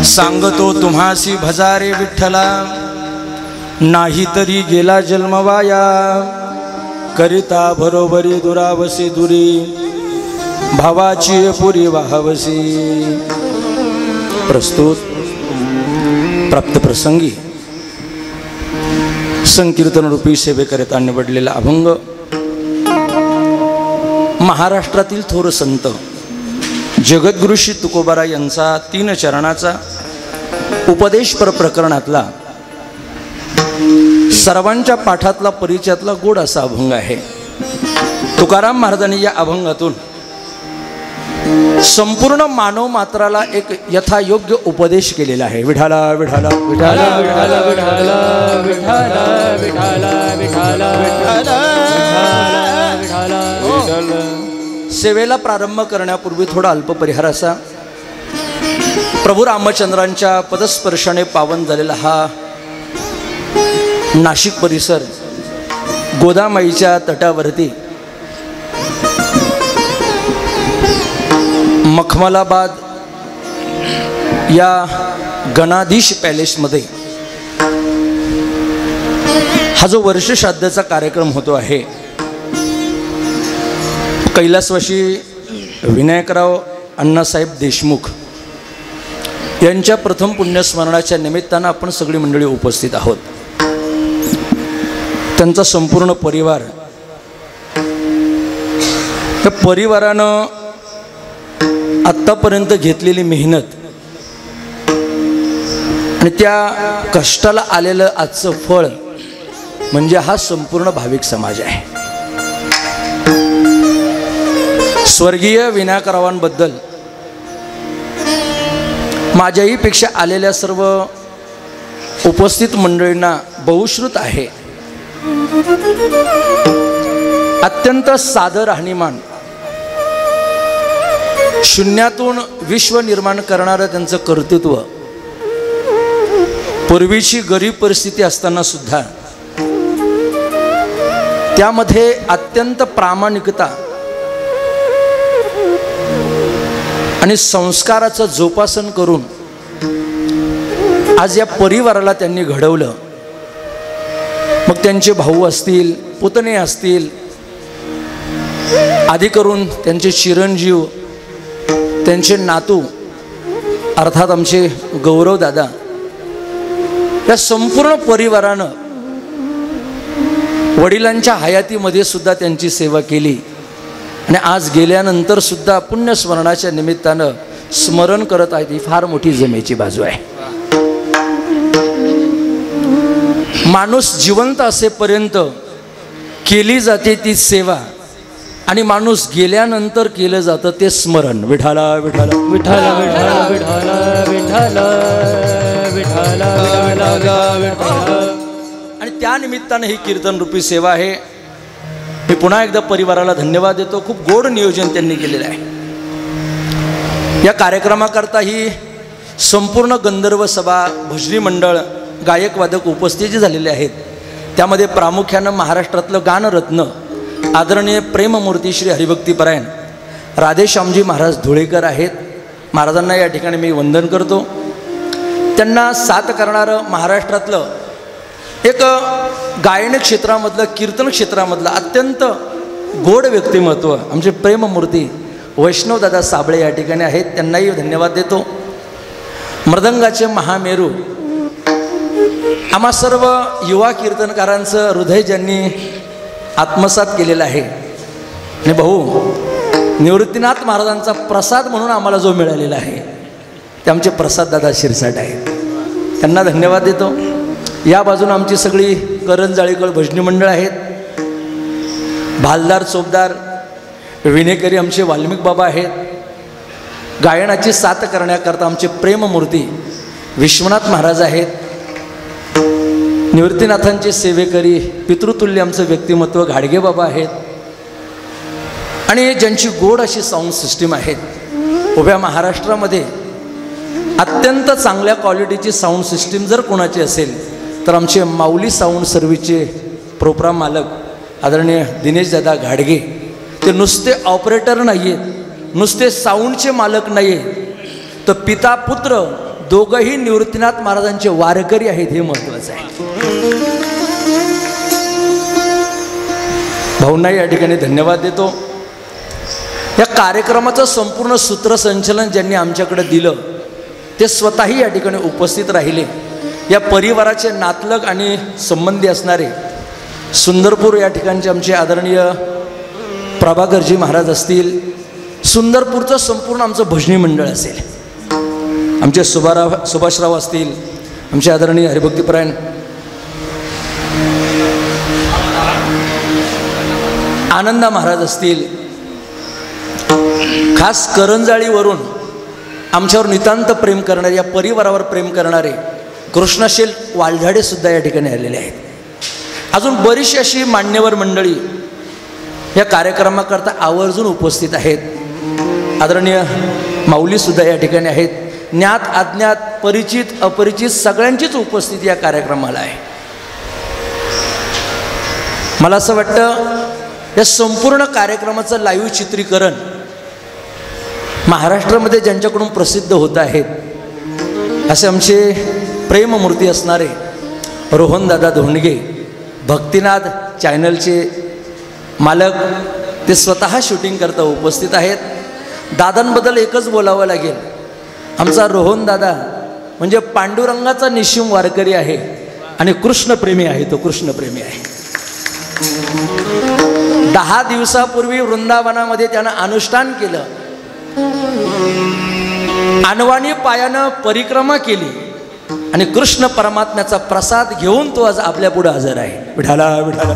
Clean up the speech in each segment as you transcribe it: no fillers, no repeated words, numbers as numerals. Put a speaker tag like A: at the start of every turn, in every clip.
A: सांगतो तुम्हासी भजारे विठ्ठला, नाही तरी गेला जन्मवाया, करिता बरोबरी दुरावसी दुरी, भावाची पुरी वाहवसी। प्रस्तुत प्राप्त प्रसंगी संकीर्तन रूपी सेवेकरिता निवडलेला अभंग महाराष्ट्रातील थोर संत जगद्गुरु श्री तुकोबाराय यांचा 3 चरणाचा उपदेशपर प्रकरणातला सर्वांच्या पाठातला परिचयातला गोड असा अभंग आहे। तुकाराम महाराजांनी या अभंगातून संपूर्ण मानव मात्राला एक यथायोग्य उपदेश केलेला आहे। विठाला विठाला विठाला विठाला विठाला विठाला विठाला विठाला विठाला विठाला। सेवेला प्रारंभ करण्यापूर्वी थोडा अल्पपरिहार असा। प्रभू रामचंद्रांच्या पदस्पर्शाने पावन झालेला हा नाशिक परिसर गोदामाईच्या तटावरती मखमलाबाद या गणाधीश पॅलेसमध्ये हा जो वर्षश्राद्धाचा कार्यक्रम होतो आहे, कैलासवासी विनायकराव अण्णासाहेब देशमुख यांच्या प्रथम पुण्यस्मरणाच्या निमित्तानं आपण सगळी मंडळी उपस्थित आहोत। त्यांचा संपूर्ण परिवार, त्या परिवारानं आत्तापर्यंत घेतलेली मेहनत आणि त्या कष्टाला आलेलं आजचं फळ म्हणजे हा संपूर्ण भाविक समाज आहे। स्वर्गीय विनायकरावांबद्दल माझ्याही पेक्षा आलेल्या सर्व उपस्थित मंडळींना बहुश्रुत आहे। अत्यंत साधं राहणीमान, शून्यातून विश्व निर्माण करणारं त्यांचं कर्तृत्व, पूर्वीची गरीब परिस्थिती असताना सुद्धा त्यामध्ये अत्यंत प्रामाणिकता आणि संस्काराचं जोपासन करून आज या परिवाराला त्यांनी घडवलं। मग त्यांचे भाऊ असतील, पुतणे असतील, आधी करून त्यांचे चिरंजीव, त्यांचे नातू अर्थात आमचे गौरव दादा, या संपूर्ण परिवारानं वडिलांच्या हयातीमध्ये सुद्धा त्यांची सेवा केली आणि आज गेल्यानंतर सुद्धा पुण्यस्मरणाच्या निमित्तानं स्मरण करत आहेत। ही फार मोठी जमेची बाजू आहे। माणूस जिवंत असेपर्यंत केली जाते ती सेवा आणि माणूस गेल्यानंतर केलं जातं ते स्मरण। विठाला विठाला विठाला विठाला विठाला विठाला विठाला विठाला। आणि त्या निमित्तानं ही कीर्तन रूपी सेवा आहे। मी पुन्हा एकदा परिवाराला धन्यवाद देतो। खूप गोड नियोजन त्यांनी केलेलं आहे। या कार्यक्रमाकरता ही संपूर्ण गंधर्व सभा, भजनी मंडळ, गायक वादक उपस्थित झालेले आहेत। त्यामध्ये प्रामुख्यानं महाराष्ट्रातलं गानरत्न आदरणीय प्रेममूर्ती श्री हरिभक्तीपरायण राधेश्यामजी महाराज धुळेकर आहेत। महाराजांना या ठिकाणी मी वंदन करतो। त्यांना साथ करणारं महाराष्ट्रातलं एक गायन क्षेत्रामधलं, कीर्तन क्षेत्रामधलं अत्यंत गोड व्यक्तिमत्व आमचे प्रेममूर्ती वैष्णवदादा साबळे या ठिकाणी आहेत। त्यांनाही धन्यवाद देतो। मृदंगाचे महामेरू आम्हा सर्व युवा कीर्तनकारांचं हृदय ज्यांनी आत्मसात केलेलं आहे आणि भाऊ निवृत्तीनाथ महाराजांचा प्रसाद म्हणून आम्हाला जो मिळालेला आहे ते आमचे प्रसाददादा शिरसाट आहेत। त्यांना धन्यवाद देतो। या बाजूने आमची सगळी करंजाळीकर भजनी मंडळ आहेत। भालदार चोपदार विनेकरी आमचे वाल्मिक बाबा आहेत। गायनाची साथ करण्याकरता आमचे प्रेममूर्ती विश्वनाथ महाराज आहेत। निवृत्तीनाथांचे सेवेकरी पितृतुल्य आमचं व्यक्तिमत्व घाडगे बाबा आहेत। आणि ज्यांची गोड अशी साऊंड सिस्टीम आहे। उभ्या महाराष्ट्रामध्ये अत्यंत चांगल्या क्वालिटीची साऊंड सिस्टीम जर कोणाची असेल तर आमचे माऊली साऊंड सर्व्हिसचे प्रोग्राम मालक आदरणीय दिनेशदादा घाडगे। ते नुसते ऑपरेटर नाही आहेत, नुसते साऊंडचे मालक नाही आहेत, तर पिता पुत्र दोघंही निवृत्तीनाथ महाराजांचे वारकरी आहेत, हे महत्वाचं आहे. भाऊंना या ठिकाणी धन्यवाद देतो. या कार्यक्रमाचं संपूर्ण सूत्रसंचलन ज्यांनी आमच्याकडे दिलं ते स्वतःही या ठिकाणी उपस्थित राहिले. या परिवाराचे नातलग आणि संबंधी असणारे सुंदरपूर या ठिकाणचे आमचे आदरणीय प्रभाकरजी महाराज असतील, सुंदरपूरचं संपूर्ण आमचं भजनी मंडळ असेल, आमचे सुभाषराव असतील, आमचे आदरणीय हरिभक्तीपरायण आनंदा महाराज असतील, खास करंजाळीवरून आमच्यावर नितांत प्रेम करणारे, या परिवारावर प्रेम करणारे कृष्णशील वालझाडे सुद्धा या ठिकाणी आलेले आहेत. अजून बरीचशी अशी मान्यवर मंडळी या कार्यक्रमाकरता आवर्जून उपस्थित आहेत. आदरणीय माऊलीसुद्धा या ठिकाणी आहेत. ज्ञात अज्ञात, परिचित अपरिचित सगळ्यांचीच उपस्थिती या कार्यक्रमाला आहे. मला असं वाटतं या संपूर्ण कार्यक्रमाचं लाईव्ह चित्रीकरण महाराष्ट्रामध्ये ज्यांच्याकडून प्रसिद्ध होत आहेत असे आमचे प्रेममूर्ती असणारे रोहनदादा धोंडगे, भक्तिनाथ चॅनलचे मालक, ते स्वतः शूटिंग करता उपस्थित आहेत. दादांबद्दल एकच बोलावं लागेल, आमचा रोहनदादा म्हणजे पांडुरंगाचा निशिम वारकरी आहे आणि कृष्णप्रेमी आहे. तो कृष्णप्रेमी आहे. 10 दिवसापूर्वी वृंदावनामध्ये त्यानं अनुष्ठान केलं, अनवाणी पायानं परिक्रमा केली आणि कृष्ण परमात्म्याचा प्रसाद घेऊन तो आज आपल्या पुढे हजर आहे. विठाला विठाला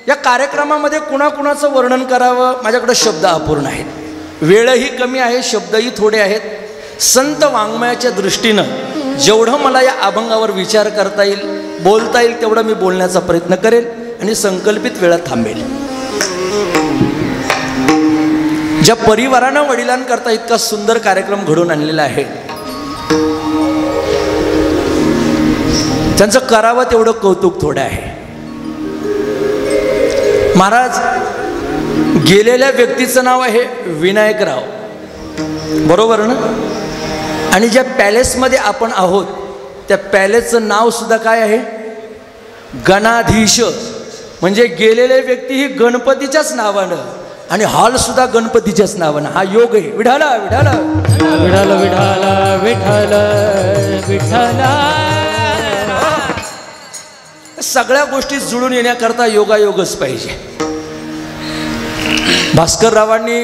A: या कार्यक्रमामध्ये कुणाकुणाचं वर्णन करावं माझ्याकडे शब्द अपूर्ण आहेत. वेळही कमी आहे, शब्दही थोडे आहेत. संत वाङ्मयाच्या दृष्टीनं जेवढं मला या अभंगावर विचार करता येईल, बोलता येईल तेवढं मी बोलण्याचा प्रयत्न करेल आणि संकल्पित वेळात थांबेल. ज्या परिवारानं वडिलांकरता इतका सुंदर कार्यक्रम घडवून आणलेला आहे त्यांचं करावं तेवढं कौतुक थोडं आहे. महाराज, गेलेल्या व्यक्तीचं नाव आहे विनायकराव, बरोबर ना? आणि ज्या पॅलेसमध्ये आपण आहोत त्या पॅलेसचं नाव सुद्धा काय आहे? गणाधीश. म्हणजे गेलेले व्यक्ती ही गणपतीच्याच नावानं आणि हॉल सुद्धा गणपतीच्याच नावानं. हा योग आहे. विठाला विठाला विठाला विठाला विठाला विठाला. सगळ्या गोष्टी जुळून येण्याकरता योगायोगच पाहिजे. भास्कररावांनी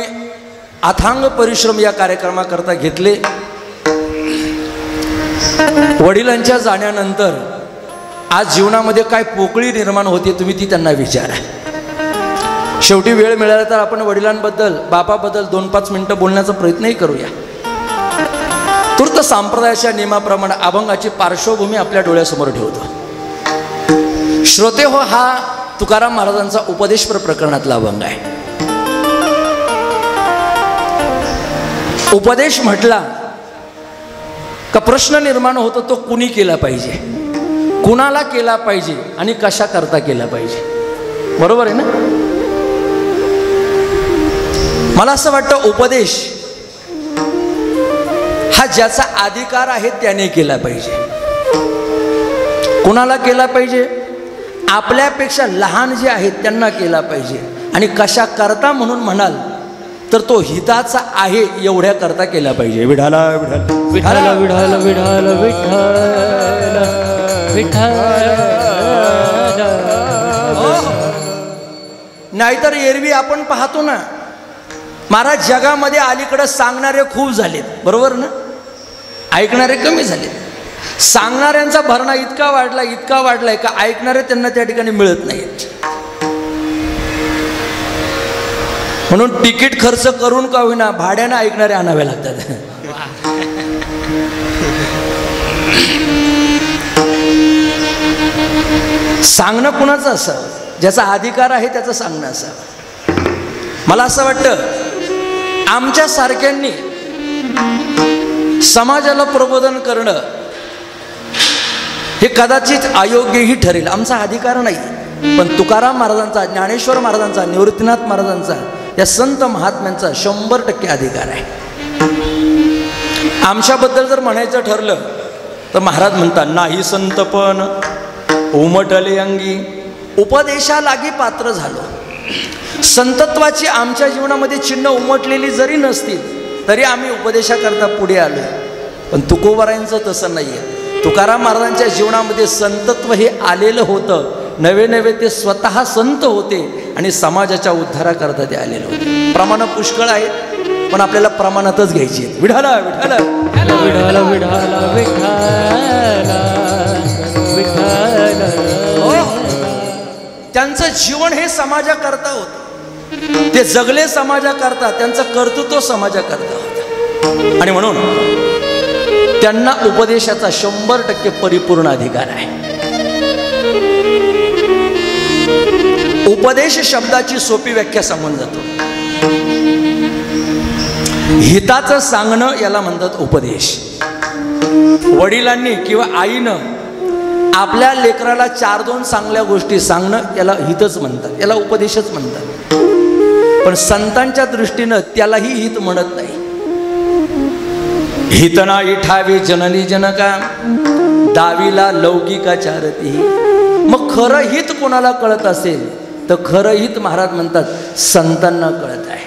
A: अथांग परिश्रम या कार्यक्रमाकरता घेतले. वडिलांच्या जाण्यानंतर आज जीवनामध्ये काय पोकळी निर्माण होते तुम्ही ती त्यांना विचारा. शेवटी वेळ मिळाला तर आपण वडिलांबद्दल, बापाबद्दल 2-5 मिनिटं बोलण्याचा प्रयत्नही करूया. तूर्त संप्रदायाच्या नियमाप्रमाणे अभंगाची पार्श्वभूमी आपल्या डोळ्यासमोर ठेवतो. श्रोते हो, हा तुकाराम महाराजांचा उपदेशपर प्रकरणातला अभंग आहे. उपदेश म्हटला का प्रश्न निर्माण होतो, तो कुणी केला पाहिजे, कुणाला केला पाहिजे आणि कशा करता केला पाहिजे. बरोबर आहे ना? मला असं वाटतं उपदेश हा ज्याचा अधिकार आहे त्याने केला पाहिजे. कुणाला केला पाहिजे? आपल्यापेक्षा लहान जे आहेत त्यांना केला पाहिजे. आणि कशा करता म्हणून म्हणाल तर तो हिताचा आहे एवढ्या करता केला पाहिजे. विठाला विठाला विठाला विठाला विठाला विठाला. नाहीतर एरवी आपण पाहतो ना महाराज, जगामध्ये अलीकडे सांगणारे खूप झालेत, बरोबर ना? ऐकणारे कमी झालेत. सांगणाऱ्यांचा भरणा इतका वाढलाय का ऐकणारे त्यांना त्या ठिकाणी मिळत नाहीत. म्हणून तिकीट खर्च करून का होईना भाड्यानं ऐकणारे आणावे लागतात. सांगणं कुणाचं असावं? ज्याचा अधिकार आहे त्याचं सांगणं असावं. मला असं वाटतं आमच्या सारख्यांनी समाजाला प्रबोधन करणं हे कदाचित अयोग्यही ठरेल. आमचा अधिकार नाही. पण तुकाराम महाराजांचा, ज्ञानेश्वर महाराजांचा, निवृत्तीनाथ महाराजांचा, या संत महात्म्यांचा 100% अधिकार आहे. आमच्याबद्दल जर म्हणायचं ठरलं तर महाराज म्हणतात, नाही संतपण उमटले अंगी, उपदेशालागी पात्र झालो. संतत्वाची आमच्या जीवनामध्ये चिन्ह उमटलेली जरी नसतील तरी आम्ही उपदेशाकरता पुढे आलो. पण तुकोबारायांचं तसं नाही आहे. तुकाराम महाराजांच्या जीवनामध्ये संतत्व हे आलेलं होतं. नवे नवे ते स्वतः संत होते आणि समाजाच्या उद्धाराकरता ते आलेले होते. प्रमाणं पुष्कळ आहेत पण आपल्याला प्रमाणातच घ्यायची आहेत. विठाला विठाला विठाला विठाला विठाला. त्यांचं जीवन हे समाजाकरता होतं. ते जगले समाजाकरता, त्यांचं कर्तृत्व समाजाकरता होतं. आणि म्हणून त्यांना उपदेशाचा 100% परिपूर्ण अधिकार आहे. उपदेश शब्दाची सोपी व्याख्या सांगून जातो. हिताचं सांगणं याला म्हणतात उपदेश. वडिलांनी किंवा आईनं आपल्या लेकराला 4-2 चांगल्या गोष्टी सांगणं याला हितच म्हणतात, याला उपदेशच म्हणतात. पण संतांच्या दृष्टीनं त्यालाही हित म्हणत नाही. हितना इठावे जननी जनका, दावीला लौकिका चारती. मग खरं हित कोणाला कळत असेल तर खरं हित महाराज म्हणतात संतांना कळत आहे.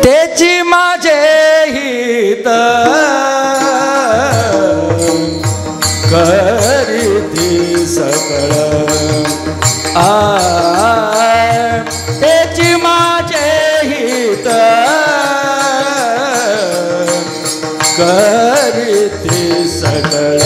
A: त्याची माझे हित करीती सकळ, त्याची माझे हित करीती सकळ.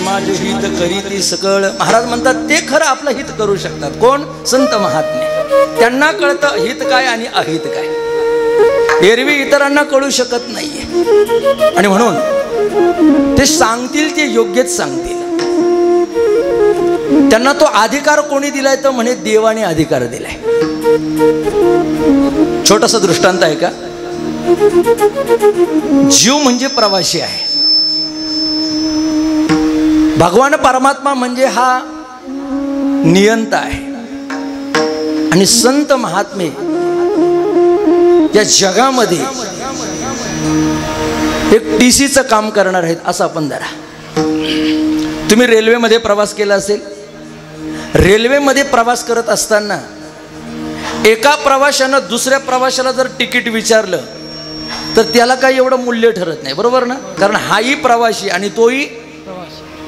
A: माझे हित करीती सकळ. महाराज म्हणतात ते खरं आपलं हित करू शकतात. कोण? संत महात्मे. त्यांना कळतं हित काय आणि अहित काय. एरवी इतरांना कळू शकत नाहीये आणि म्हणून ते सांगतील ते योग्यच सांगतील. त्यांना तो अधिकार कोणी दिलाय तर म्हणे देवाने अधिकार दिलाय. छोटासा दृष्टांत आहे का? जीव म्हणजे प्रवासी आहे. भगवान परमात्मा म्हणजे हा नियंता आहे आणि संत महात्मे या जगामध्ये एक टीसीचं काम करणार आहेत. असं आपण धरा. तुम्ही रेल्वेमध्ये प्रवास केला असेल, रेल्वेमध्ये प्रवास करत असताना एका प्रवाशानं दुसऱ्या प्रवाशाला जर तिकीट विचारलं तर त्याला काही एवढं मूल्य ठरत नाही, बरोबर ना? कारण हाही प्रवासी आणि तोही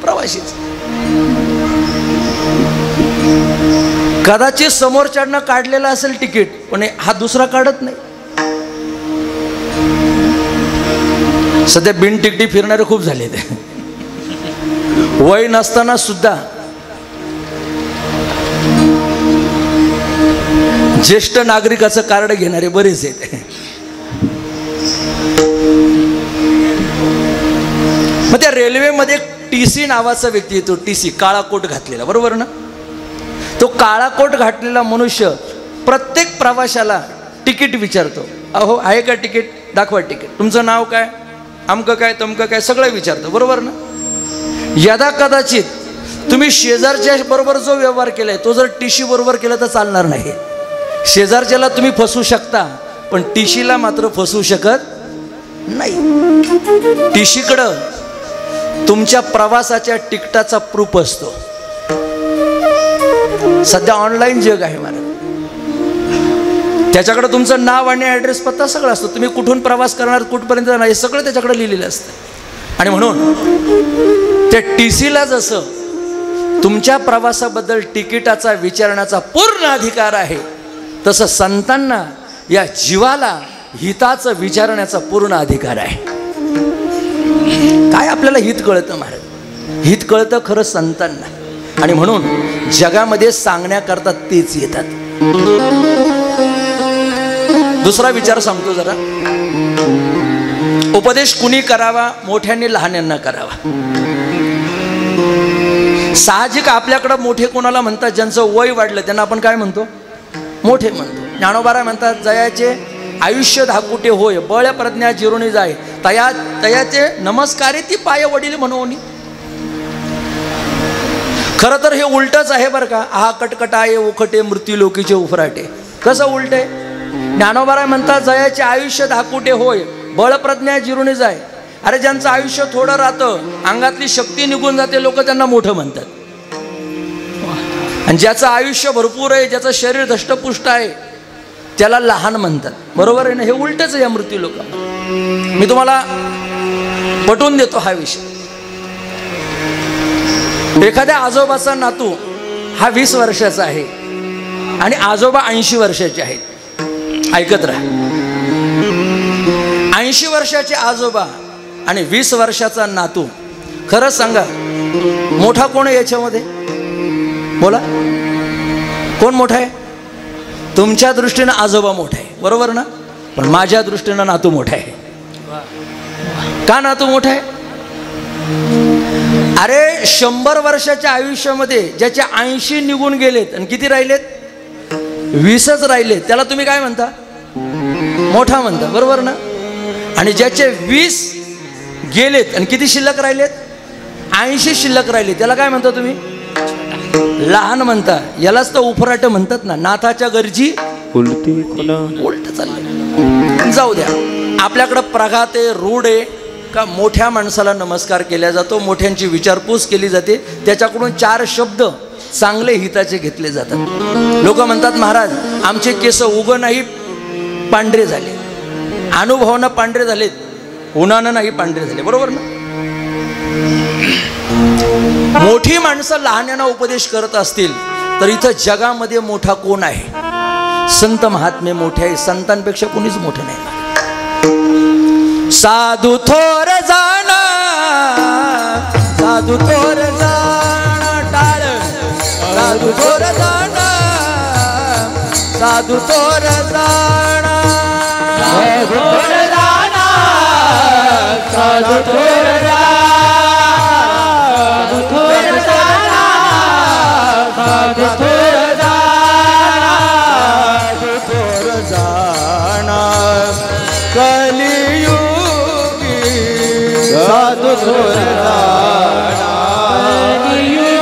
A: प्रवासीच. कदाचित समोरच्यानं काढलेलं असेल तिकीट, पण हा दुसरा काढत नाही. सध्या बिन तिकटी फिरणारे खूप झाले ते. वय नसताना सुद्धा ज्येष्ठ नागरिकाचं कार्ड घेणारे बरेच आहेत. मग त्या रेल्वेमध्ये TC नावाचा व्यक्ती येतो. TC, काळा कोट घातलेला, बरोबर ना? तो काळा कोट घातलेला मनुष्य प्रत्येक प्रवाशाला तिकीट विचारतो. अहो आहे का तिकीट? दाखवा तिकीट. तुमचं नाव काय? अमकं काय तमकं काय सगळं विचारतो, बरोबर ना? यदा कदाचित तुम्ही शेजारच्या बरोबर जो व्यवहार केलाय तो जर TC बरोबर केला तर चालणार नाही. शेजारच्याला तुम्ही फसवू शकता, पण TCला मात्र फसवू शकत नाही. TCकडं तुमच्या प्रवासाच्या तिकिटाचा प्रूफ असतो. सध्या ऑनलाईन जग आहे महाराज. त्याच्याकडे तुमचं नाव आणि ॲड्रेस पत्ता सगळं असतं. तुम्ही कुठून प्रवास करणार, कुठपर्यंत जाणार हे सगळं त्याच्याकडे लिहिलेलं असतं. आणि म्हणून त्या TCला जसं तुमच्या प्रवासाबद्दल तिकिटाचा विचारण्याचा पूर्ण अधिकार आहे, तसं संतांना या जीवाला हिताचं विचारण्याचा पूर्ण अधिकार आहे. काय आपल्याला हित कळतं महाराज? हित कळतं खरं संतांना. आणि म्हणून जगामध्ये सांगण्याकरता तेच येतात. दुसरा विचार सांगतो जरा. उपदेश कुणी करावा? मोठ्यांनी लहान्यांना करावा. साहजिक आपल्याकडं मोठे कोणाला म्हणतात? ज्यांचं वय वाढलं त्यांना आपण काय म्हणतो? मोठे म्हणतो. ज्ञानोबा म्हणतात जयाचे आयुष्य धाकुटे होय, बळ प्रज्ञा जिरुणी जाय, तयाचे नमस्कारे ती पाय वडील म्हणून. खरं तर हे उलटच आहे बरं का. आहा कटकटाये उखटे मृत्यू लोकीचे उफराटे. कसं उलट आहे? ज्ञानोबा म्हणतात जयाचे आयुष्य धाकुटे होय, बळ प्रज्ञा जिरुणी जाय. अरे ज्यांचं आयुष्य थोडं राहतं, अंगातली शक्ती निघून जाते, लोक त्यांना मोठं म्हणतात. आणि ज्याचं आयुष्य भरपूर आहे, ज्याचं शरीर धष्टपुष्ट आहे, त्याला लहान म्हणतात, बरोबर आहे ना? हे उलटच आहे या मृत्यू लोकांना. मी तुम्हाला पटवून देतो हा विषय. एखाद्या आजोबाचा नातू हा 20 वर्षाचा आहे आणि आजोबा 80 वर्षाचे आहेत. ऐकत राहा. 80 वर्षाचे आजोबा आणि 20 वर्षाचा नातू, खरंच सांगा मोठा कोण आहे याच्यामध्ये? बोला, कोण मोठा आहे? तुमच्या दृष्टीनं आजोबा मोठा आहे, बरोबर ना? पण माझ्या दृष्टीनं नातू मोठा आहे. का नातू मोठा आहे? अरे 100 वर्षाच्या आयुष्यामध्ये ज्याच्या 80 निघून गेलेत आणि किती राहिलेत? 20च राहिलेत, त्याला तुम्ही काय म्हणता? मोठा म्हणता, बरोबर ना? आणि ज्याचे 20 गेलेत आणि किती शिल्लक राहिलेत? 80 शिल्लक राहिले, त्याला काय म्हणता तुम्ही? लहान म्हणता. यालाच तर उफराट म्हणतात ना. नाथाच्या गरजी उलटी उलट चालले. जाऊ द्या. आपल्याकडं प्रघात आहे, रूढ आहे का मोठ्या माणसाला नमस्कार केला जातो, मोठ्यांची विचारपूस केली जाते, त्याच्याकडून 4 शब्द चांगले हिताचे घेतले जातात. लोक म्हणतात महाराज आमचे केस उगं नाही पांढरे झाले, अनुभवानं पांढरे झालेत, उन्हानं नाही पांढरे झाले, बरोबर ना? मोठी माणसं लहान्यांना उपदेश करत असतील तर इथं जगामध्ये मोठा कोण आहे? संत महात्मे मोठे आहे. संतांपेक्षा कोणीच मोठं नाही. साधू थोर जाणा, साधू थोर जाणा टाळ, साधू थोर जाणा, साधू थोर जाणा, साधू थोर जाणा, साधू थोर जाणा, साधू थोर जाणा, साधू थोर जाणा, साधू थोर जाणा, कलियुगी साधू थोर जाणा, कलियुगी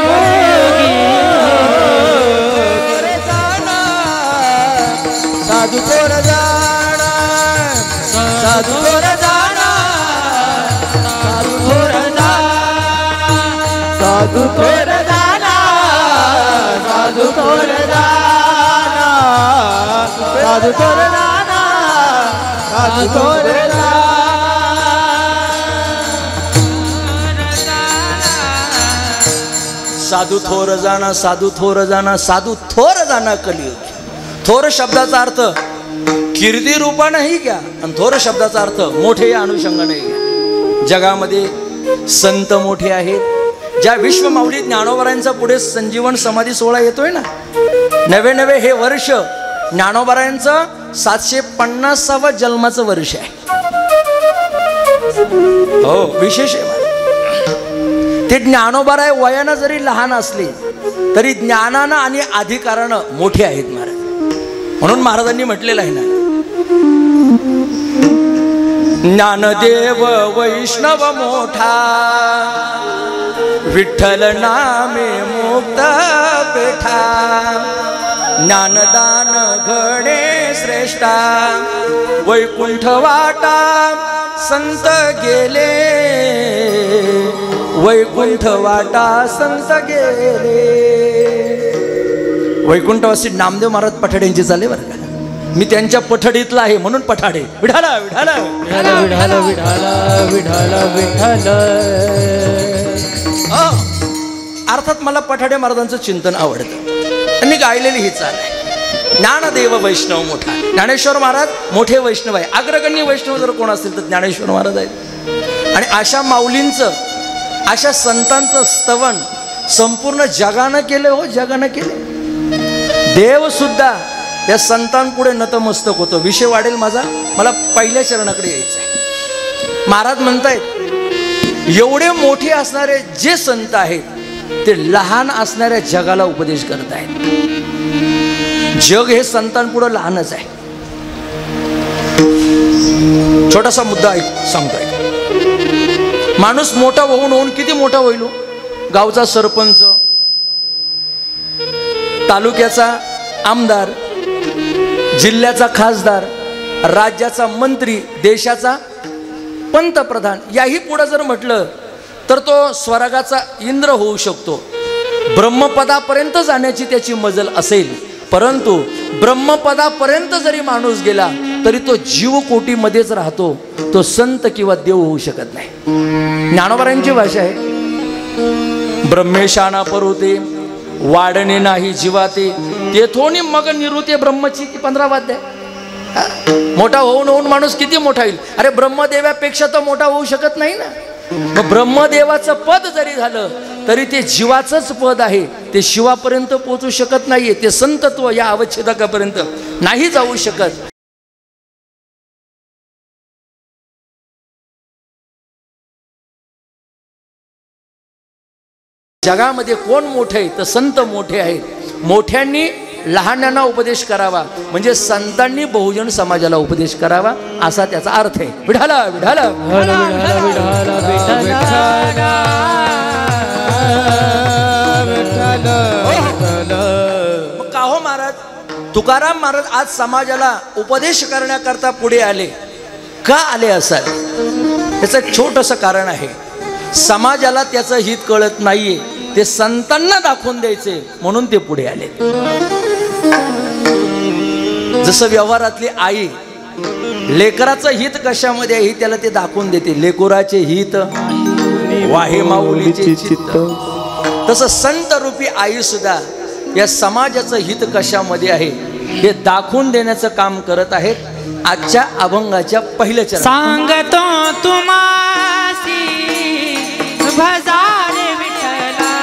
A: साधू थोर जाणा, साधू थोर जाणा, साधू थोर जाणा, साधू थोर जाणा,
B: थोर जाना साधू थोर
A: साधू थोर जाना साधू थोर जाना साधू थोर जाना कलियुग. थोर शब्दाचा अर्थ कीर्ती रूपा नाही घ्या आणि थोर शब्दाचा अर्थ मोठे या अनुषंगाने घ्या. जगामध्ये संत मोठे आहेत. ज्या विश्वमाऊली ज्ञानोबारायांचा पुढे संजीवन समाधी सोहळा येतोय ना, नवे हे वर्ष ज्ञानोबारायांचं 750वा जन्माचं वर्ष आहे. हो, विशेष आहे. ते ज्ञानोबाराय वयानं जरी लहान असले तरी ज्ञानानं आणि अधिकारानं मोठे आहेत महाराज. म्हणून महाराजांनी म्हटलेलं आहे ना, ज्ञानदेव वैष्णव मोठा विठ्ठल नामे मुक्त पेठा. ज्ञानदान घडे श्रेष्ठा वैकुंठ वाटा संत गेले. वैकुंठ वाटा संत गेले. वैकुंठवासी नामदेव महाराज पठाडेंचे चाले बरं का. मी त्यांच्या पठडीतला आहे म्हणून पठाडे. विठाला विठाला विठाला विठाला विठाला विठाला. अर्थात मला पठाडे महाराजांचं चिंतन आवडतं. मी गायलेली ही चाल आहे. ज्ञानदेव वैष्णव मोठा. ज्ञानेश्वर महाराज मोठे वैष्णव आहे. अग्रगण्य वैष्णव जर कोण असतील तर ज्ञानेश्वर महाराज आहेत. आणि अशा माऊलींचं, अशा संतांचं स्तवन संपूर्ण जगानं केलं. हो, जगानं केलं. देव सुद्धा या संतांपुढे नतमस्तक होतो. विषय वाढेल माझा, मला पहिल्या चरणाकडे यायचं आहे. महाराज म्हणतायत एवढे मोठे असणारे जे संत आहेत ते लहान असणाऱ्या जगाला उपदेश करत आहेत. जग हे संतांपुढे लहानच आहे. छोटासा मुद्दा सांगतोय. माणूस मोठा होऊन किती मोठा होईल. गावचा सरपंच, तालुक्याचा आमदार, जिल्ह्याचा खासदार, राज्याचा मंत्री, देशाचा पंतप्रधान, याही पुढे जर म्हटलं तर तो स्वर्गाचा इंद्र होऊ शकतो. ब्रह्मपदापर्यंत जाण्याची त्याची मजल असेल, परंतु ब्रह्मपदापर्यंत जरी माणूस गेला तरी तो जीवकोटीमध्येच राहतो. तो संत किंवा देव होऊ शकत नाही. ज्ञानोबारांची भाषा आहे, ब्रह्मेशाना परुते वाढणे नाही जीवाते तेथोनी मग निरुते ब्रह्मची. 15 वाद्य. मोठा होऊन माणूस किती मोठा होईल. अरे ब्रह्मदेवापेक्षा तर मोठा होऊ शकत नाही ना. मग ब्रह्मदेवाचं पद जरी झालं तरी ते जीवाचंच पद आहे. ते शिवापर्यंत पोहोचू शकत नाहीये. ते संतत्व या अवच्छेदकापर्यंत नाही जाऊ शकत. जगामध्ये कोण मोठे आहे तर संत मोठे आहेत. मोठ्यांनी लहानांना उपदेश करावा म्हणजे संतांनी बहुजन समाजाला उपदेश करावा असा त्याचा अर्थ आहे. विठाला विठाला का हो महाराज. तुकाराम महाराज आज समाजाला उपदेश करण्याकरता पुढे आले. का आले असावे त्याचं एक छोटंसं कारण आहे. समाजाला त्याचं हित कळत नाहीये. ते संतांना दाखवून द्यायचे म्हणून ते पुढे आले. जसं व्यवहारातली आई लेकराचं हित कशामध्ये आहे त्याला ते दाखवून देते. लेकराचे हित वाहे माऊलीचे चित्त. तसं संत रूपी आई सुद्धा या समाजाचं हित कशामध्ये आहे हे दाखवून देण्याचं काम करत आहेत. आजच्या अभंगाच्या पहिल्या चरणात
C: सांगतो तुम्हासी भजारे विठ्ठला.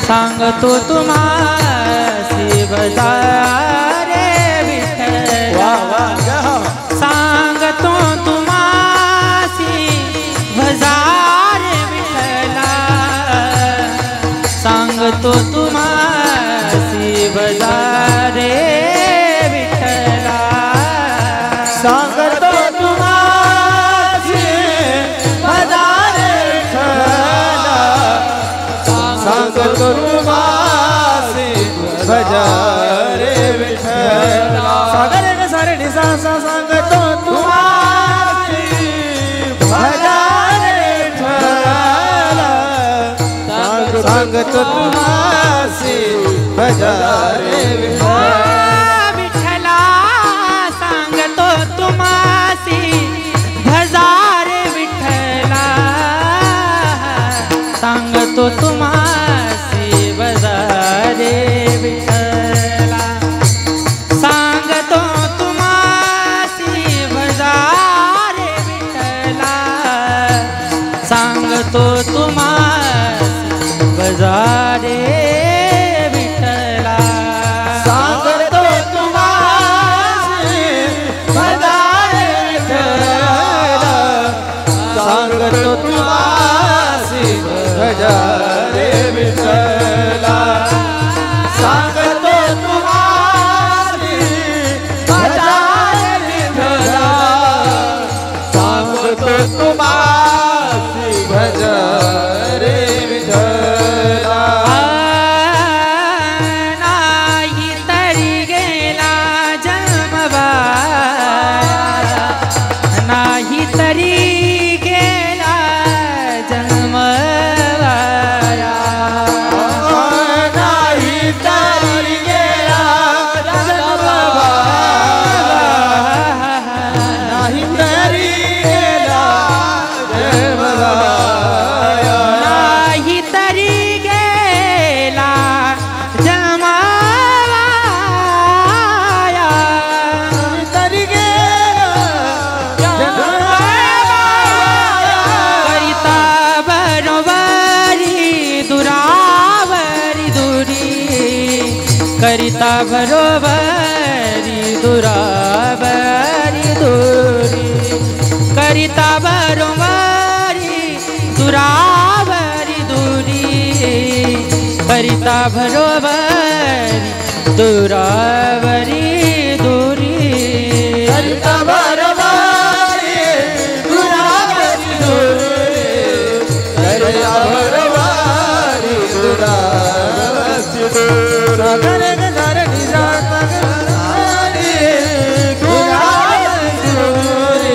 C: सांगतो तुम्हासी भजारे विठ्ठला. सांगतो तुम्हासी भजारे विठ्ठला. सांगतो तुम्हासी भजारे विठ्ठला. सांगतो तुम्हासी भजारे विठ्ठला.
B: सांगतो तुम्हासी भजारे विठ्ठला.
C: सागर ग सारे निसा सा. सांगतो तुम्हासी
B: भजारे विठ्ठला. सांगतो तुम्हासी भजारे विठ्ठला.
C: विठ्ठला करिता बरोबरी दुराबरी दुरी करिता बरोबरी दुराबरी दुरी करिता बरोबरी दुराबरी दुरी
B: करिता बरोबरी दुराबरी दुरी करिता बरोबरी दुराबरी दुरी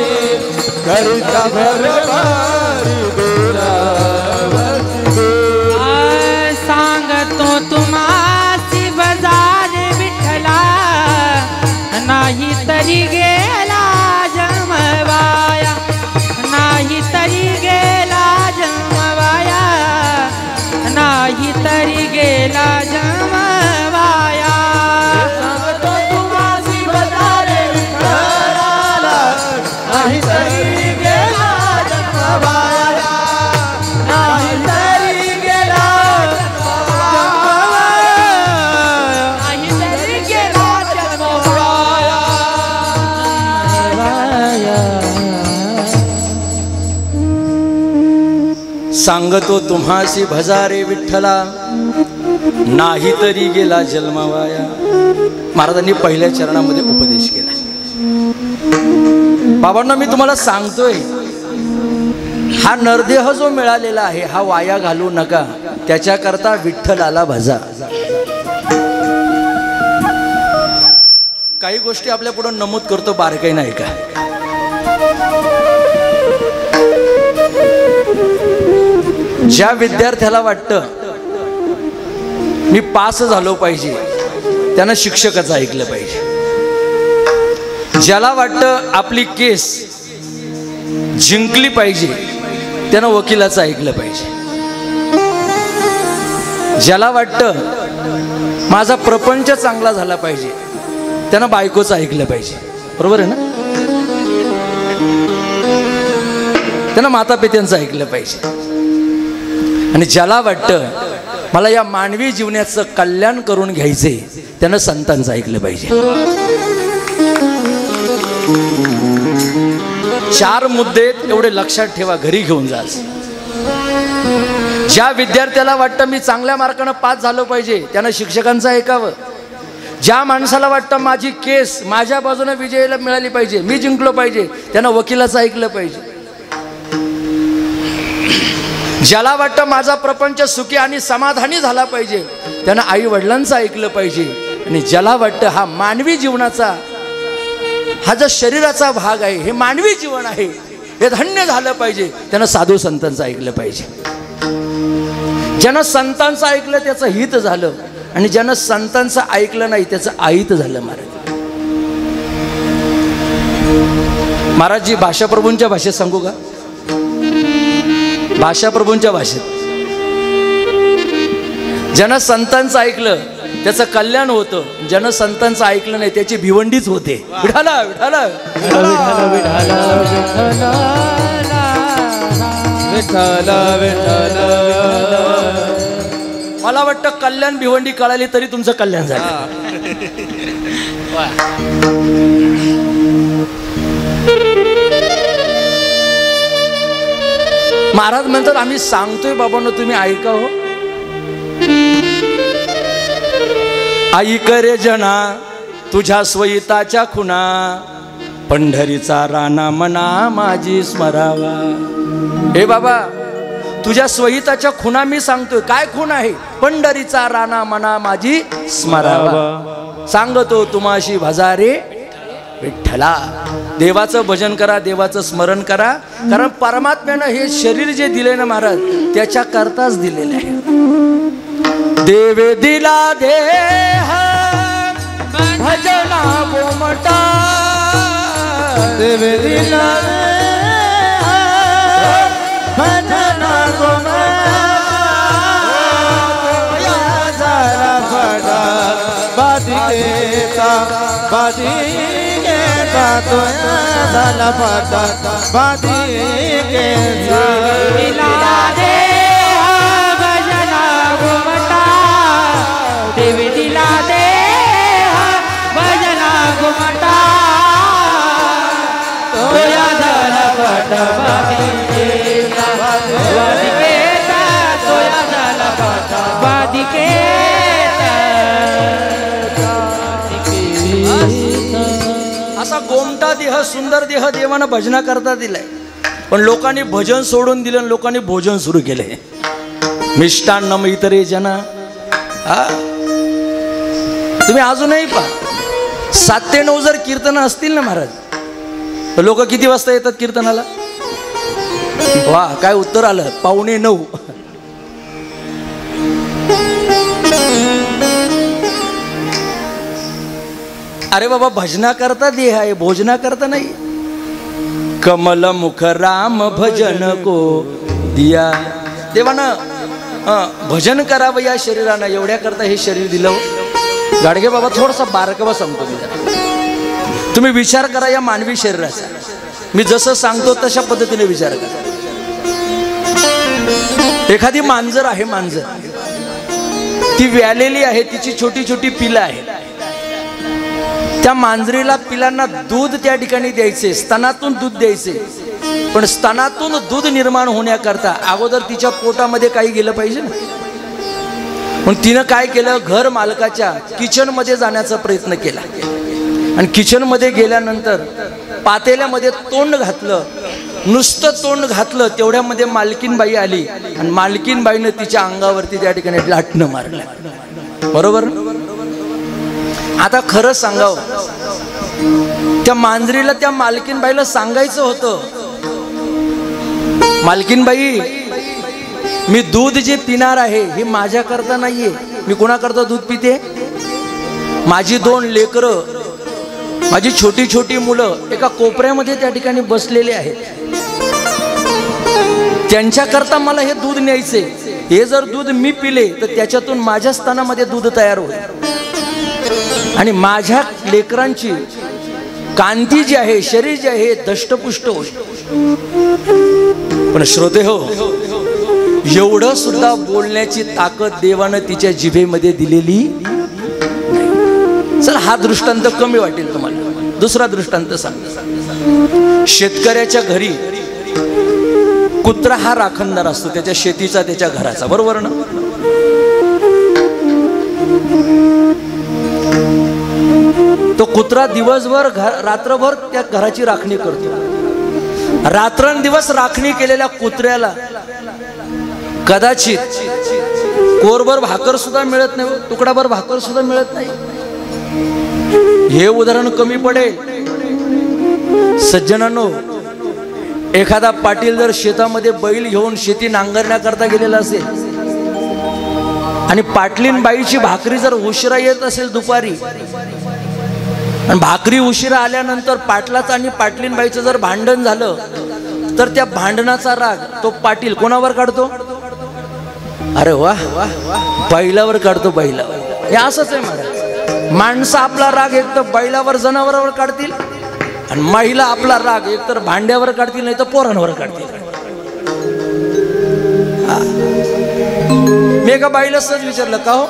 B: करिता बरोबरी दुराबरी
C: सांगतो तुम्हासी बाजार विठ्ठला नाही तरी गेला जमवाया नाही तरी गेला जमवाया नाही तरी गेला जमवाया
B: सांगतो तुम्हासी बाजार विठ्ठला नाही तरी गेला जमवाया नाही तरी गेला
C: नाही तरी गेला जमवाया
A: सांगतो तुम्हासी भजारे विठ्ठला नाही तरी गेला जन्मावाया. महाराजांनी पहिल्या चरणामध्ये उपदेश केला. बाबांना मी तुम्हाला सांगतोय, हा नरदेह जो मिळालेला आहे हा वाया घालू नका. त्याच्याकरता विठ्ठलाला भजा. काही गोष्टी आपल्या पुढे नमूद करतो, बारकाई नाही का. ज्या विद्यार्थ्याला वाटतं मी पास झालो पाहिजे त्यानं शिक्षकाचं ऐकलं पाहिजे. ज्याला वाटतं आपली केस जिंकली पाहिजे त्यानं वकिलाचं ऐकलं पाहिजे. ज्याला वाटतं माझा प्रपंच चांगला झाला पाहिजे त्यानं बायकोचं ऐकलं पाहिजे. बरोबर आहे ना. त्यानं माता पित्यांचं ऐकलं पाहिजे. आणि ज्याला वाटतं मला या मानवी जीवनाचं कल्याण करून घ्यायचे त्यानं संतांचं ऐकलं पाहिजे. 4 मुद्दे एवढे लक्षात ठेवा, घरी घेऊन जा. ज्या विद्यार्थ्याला वाटतं मी चांगल्या मार्कानं पास झालो पाहिजे त्यानं शिक्षकांचं ऐकावं. ज्या माणसाला वाटतं माझी केस माझ्या बाजूने विजयाला मिळाली पाहिजे, मी जिंकलो पाहिजे, त्यानं वकिलाचं ऐकलं पाहिजे. ज्याला वाटतं माझा प्रपंच सुखी आणि समाधानी झाला पाहिजे त्यानं आई वडिलांचं ऐकलं पाहिजे. आणि ज्याला वाटतं हा मानवी जीवनाचा हा जो शरीराचा भाग आहे, हे मानवी जीवन आहे, हे धन्य झालं पाहिजे, त्यानं साधू संतांचं ऐकलं पाहिजे. ज्यानं संतांचं ऐकलं त्याचं हित झालं आणि ज्यानं संतांचं ऐकलं नाही त्याचं अहित झालं. महाराजजी भाषाप्रभूंच्या भाषेत सांगू का. भाषाप्रभूंच्या भाषेत ज्यानं संतांचं ऐकलं त्याचं कल्याण होतं, ज्यानं संतांचं ऐकलं नाही त्याची भिवंडीच होते. विठाला विठाला मला वाटतं कल्याण भिवंडी कळाली तरी तुमचं कल्याण झालं. महाराज म्हणतात आम्ही सांगतोय बाबांनो तुम्ही ऐका हो. ऐक रे जना तुझ्या स्वहिताच्या खुणा, पंढरीचा राणा मना माझी स्मरावा. हे बाबा तुझ्या स्वहिताच्या खुणा मी सांगतोय. काय खूण आहे. पंढरीचा राणा मना माझी स्मरावा. सांगतो तुम्हाशी भजारे विठ्ठला. देवाचं भजन करा, देवाचं स्मरण करा. कारण परमात्म्यानं हे शरीर जे दिले ना महाराज त्याच्या करताच दिलेलं आहे. देवे दिला देह भजना गोमटा,
B: देवे दिला भजना गोमटा, जरा फटा बाधिकेचा बाधिकेचा तो झाला फटा बाधिकेचा.
C: दिला देह भजना गोमटा, देवी दिला देह पाटा वादिकेचा सोया झाला पाटा वादिकेचा
A: असा गोमटा देह सुंदर देह देवानं भजना करता दिलाय, पण लोकांनी भजन सोडून दिलं आणि लोकांनी भोजन सुरू केले. मिष्टान्नम इतरे जना. तुम्ही अजूनही पहा 7 ते 9 जर कीर्तन असतील ना महाराज, तर लोक किती वाजता येतात कीर्तनाला? वा काय उत्तर आलं, 8:45. अरे बाबा भजना करता देह आहे, भोजना करता नाही. कमल मुख राम भजन को दिया. देवानं भजन करावं या शरीरानं, एवढ्या करता हे शरीर दिलं. गाडगे बाबा थोडासा बारकावा सांगतो मी. तुम्ही विचार करा या मानवी शरीराचा. मी जसं सांगतो तशा पद्धतीने विचार करा. एखादी मांजर आहे, मांजर ती व्यालेली आहे, तिची छोटी छोटी पिलं आहे. त्या मांजरीला पिलांना दूध त्या ठिकाणी द्यायचे, स्तनातून दूध द्यायचे. पण स्तनातून दूध निर्माण होण्याकरता अगोदर तिच्या पोटामध्ये काही गेलं पाहिजे ना. पण तिनं काय केलं, घर मालकाच्या किचन मध्ये जाण्याचा प्रयत्न केला. आणि किचन मध्ये गेल्यानंतर पातेल्यामध्ये तोंड घातलं, नुसतं तोंड घातलं, तेवढ्यामध्ये मालकीनबाई आली आणि मालकीनबाईनं तिच्या अंगावरती त्या ठिकाणी लाटणं मारलं. बरोबर. आता खरं सांगावं, त्या मांजरीला त्या मालकीनबाईला सांगायचं होतं, मालकीनबाई मी दूध जे पिणार आहे हे माझ्याकरता नाहीये. मी कोणाकरता दूध पिते? माझी 2 लेकरं, माझी छोटी छोटी मुलं एका कोपऱ्यामध्ये त्या ठिकाणी बसलेले आहेत. त्यांच्याकरता मला हे दूध न्यायचे. हे जर दूध मी पिले तर त्याच्यातून माझ्या स्तनामध्ये दूध तयार होईल आणि माझ्या लेकरांची कांती जी आहे, शरीर जे आहे दष्टपुष्ट होईल. पण श्रोते हो, एवढं सुद्धा बोलण्याची ताकद देवानं तिच्या जिभेमध्ये दिलेली. चल हा दृष्टांत कमी वाटेल तुम्हाला. दुसरा दृष्टांत सांग. शेतकऱ्याच्या घरी कुत्रा हा राखणदार असतो, त्याच्या शेतीचा, त्याच्या घराचा. बरोबर ना. तो कुत्रा दिवसभर रात्रभर त्या घराची राखणी करतो. रात्रंदिवस राखणी केलेल्या कुत्र्याला कदाचित कोरभर भाकर सुद्धा मिळत नाही, तुकडाभर भाकर सुद्धा मिळत नाही. हे उदाहरण कमी पडेल. सज्जनांनो, एखादा पाटील जर शेतामध्ये बैल घेऊन शेती नांगरण्याकरता गेलेला असेल आणि पाटलीन बाईची भाकरी जर उशिरा येत असेल दुपारी, आणि भाकरी उशिरा आल्यानंतर पाटलाचं आणि पाटलीन बाईचं जर भांडण झालं तर त्या भांडणाचा राग तो पाटील कोणावर काढतो? अरे वा, बैलावर काढतो, बैलावर. हे असंच आहे महाराज. माणसं आपला राग एक तर बैलावर, जनावरावर काढतील, आणि महिला आपला राग एक तर भांड्यावर काढतील, नाही तर पोरांवर काढतील. मी एका बाईला सहज विचारलं, का हो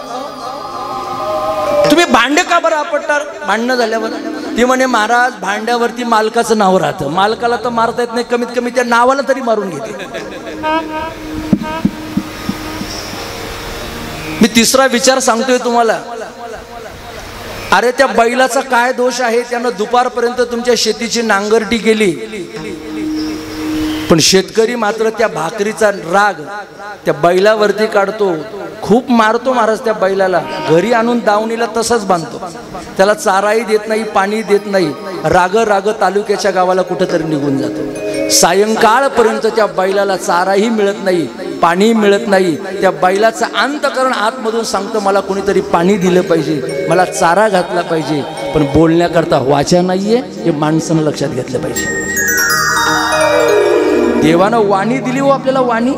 A: तुम्ही भांडे का बरं आपटणार भांडणं झाल्यावर? ती म्हणे, महाराज भांड्यावरती मालकाचं नाव राहतं, मालकाला तर मारता येत नाही, कमीत कमी त्या नावाला तरी मारून घेते. मी तिसरा विचार सांगतोय तुम्हाला. अरे त्या बैलाचा काय दोष आहे? त्यानं दुपारपर्यंत तुमच्या शेतीची नांगरटी केली, पण शेतकरी मात्र त्या भाकरीचा राग त्या बैलावरती काढतो, खूप मारतो महाराज त्या बैलाला. घरी आणून दावणीला तसंच बांधतो, त्याला चाराही देत नाही, पाणी देत नाही. राग राग तालुक्याच्या गावाला कुठेतरी निघून जातो. सायंकाळपर्यंत त्या बैलाला चाराही मिळत नाही, पाणी मिळत नाही. त्या बैलाचं अंतकरण आतमधून सांगतं, मला कोणीतरी पाणी दिलं पाहिजे, मला चारा घातला पाहिजे. पण बोलण्याकरता वाचा नाहीये, हे माणसानं लक्षात घेतलं पाहिजे. देवानं वाणी दिली हो आपल्याला, वाणी.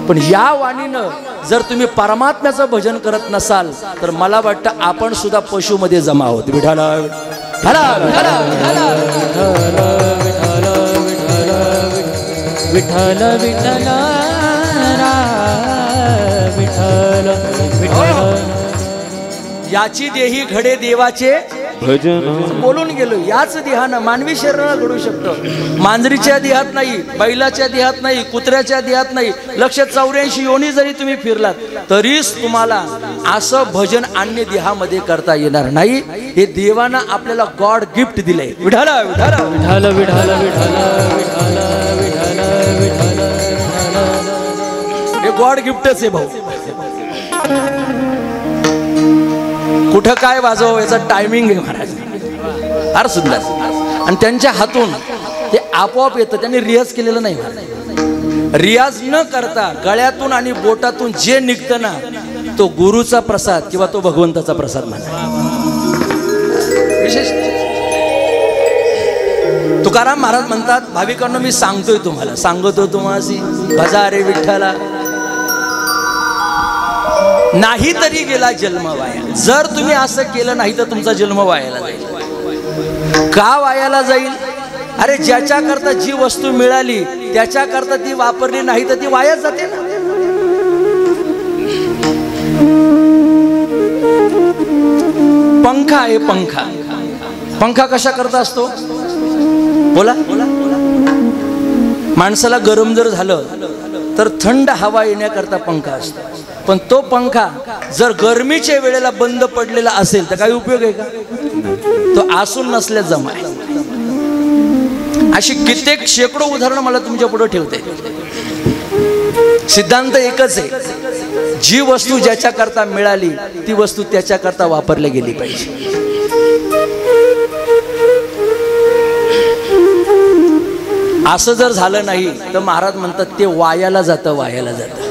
A: पण या वाणीनं जर तुम्ही परमात्म्याचं भजन करत नसाल तर मला वाटतं आपण सुद्धा पशुमध्ये जमा आहोत. विठाला
C: विठ्ठल विठ्ठल विठ्ठल विठ्ठल.
A: याची देही घडे देवाचे
B: भजन
A: बोलून गेलो. याच देहानं मानवी शरीराला घडू शकतं. मांजरीच्या देहात नाही, बैलाच्या देहात नाही, कुत्र्याच्या देहात नाही. 184 योनी जरी तुम्ही फिरलात तरीच तुम्हाला असं भजन अन्य देहामध्ये करता येणार नाही. हे देवानं आपल्याला गॉड गिफ्ट दिलंय. विठाला विठाला
B: विठाल विठाल विठाल विठाल विठाल विठाल
A: हे गॉड गिफ्टच आहे भाऊ. कुठं काय वाजव याचा टायमिंग आहे महाराज, फार सुंदर. आणि त्यांच्या हातून ते आपोआप येतं. त्यांनी रियाज केलेलं नाही महाराज. रियाज न करता गळ्यातून आणि बोटातून जे निघतं ना तो गुरुचा प्रसाद किंवा तो भगवंताचा प्रसाद म्हणा. विशेष तुकाराम महाराज म्हणतात, भाविकांना मी सांगतोय तुम्हाला, सांगतो तुम्हाला भजा रे विठ्ठला, नाही तरी गेला जन्म वाया. जर तुम्ही असं केलं नाही तर तुमचा जन्म वायाला जाईल. का वायाला जाईल? अरे ज्याच्याकरता जी वस्तू मिळाली त्याच्याकरता ती वापरली नाही तर ती वाया जाते ना. पंखा आहे, पंखा. पंखा कशा करता असतो? बोला. माणसाला गरम जर झालं तर थंड हवा येण्याकरता पंखा असतो. पण तो पंखा जर गरमीच्या वेळेला बंद पडलेला असेल तर काही उपयोग आहे का? तो आसून नसल्या जमा आहे. अशी कित्येक शेकडो उदाहरणं मला तुमच्या पुढे ठेवते. सिद्धांत एकच आहे, जी वस्तू ज्याच्याकरता मिळाली ती वस्तू त्याच्याकरता वापरली गेली पाहिजे. असं जर झालं नाही तर महाराज म्हणतात ते वायाला जातं, वायाला जातं.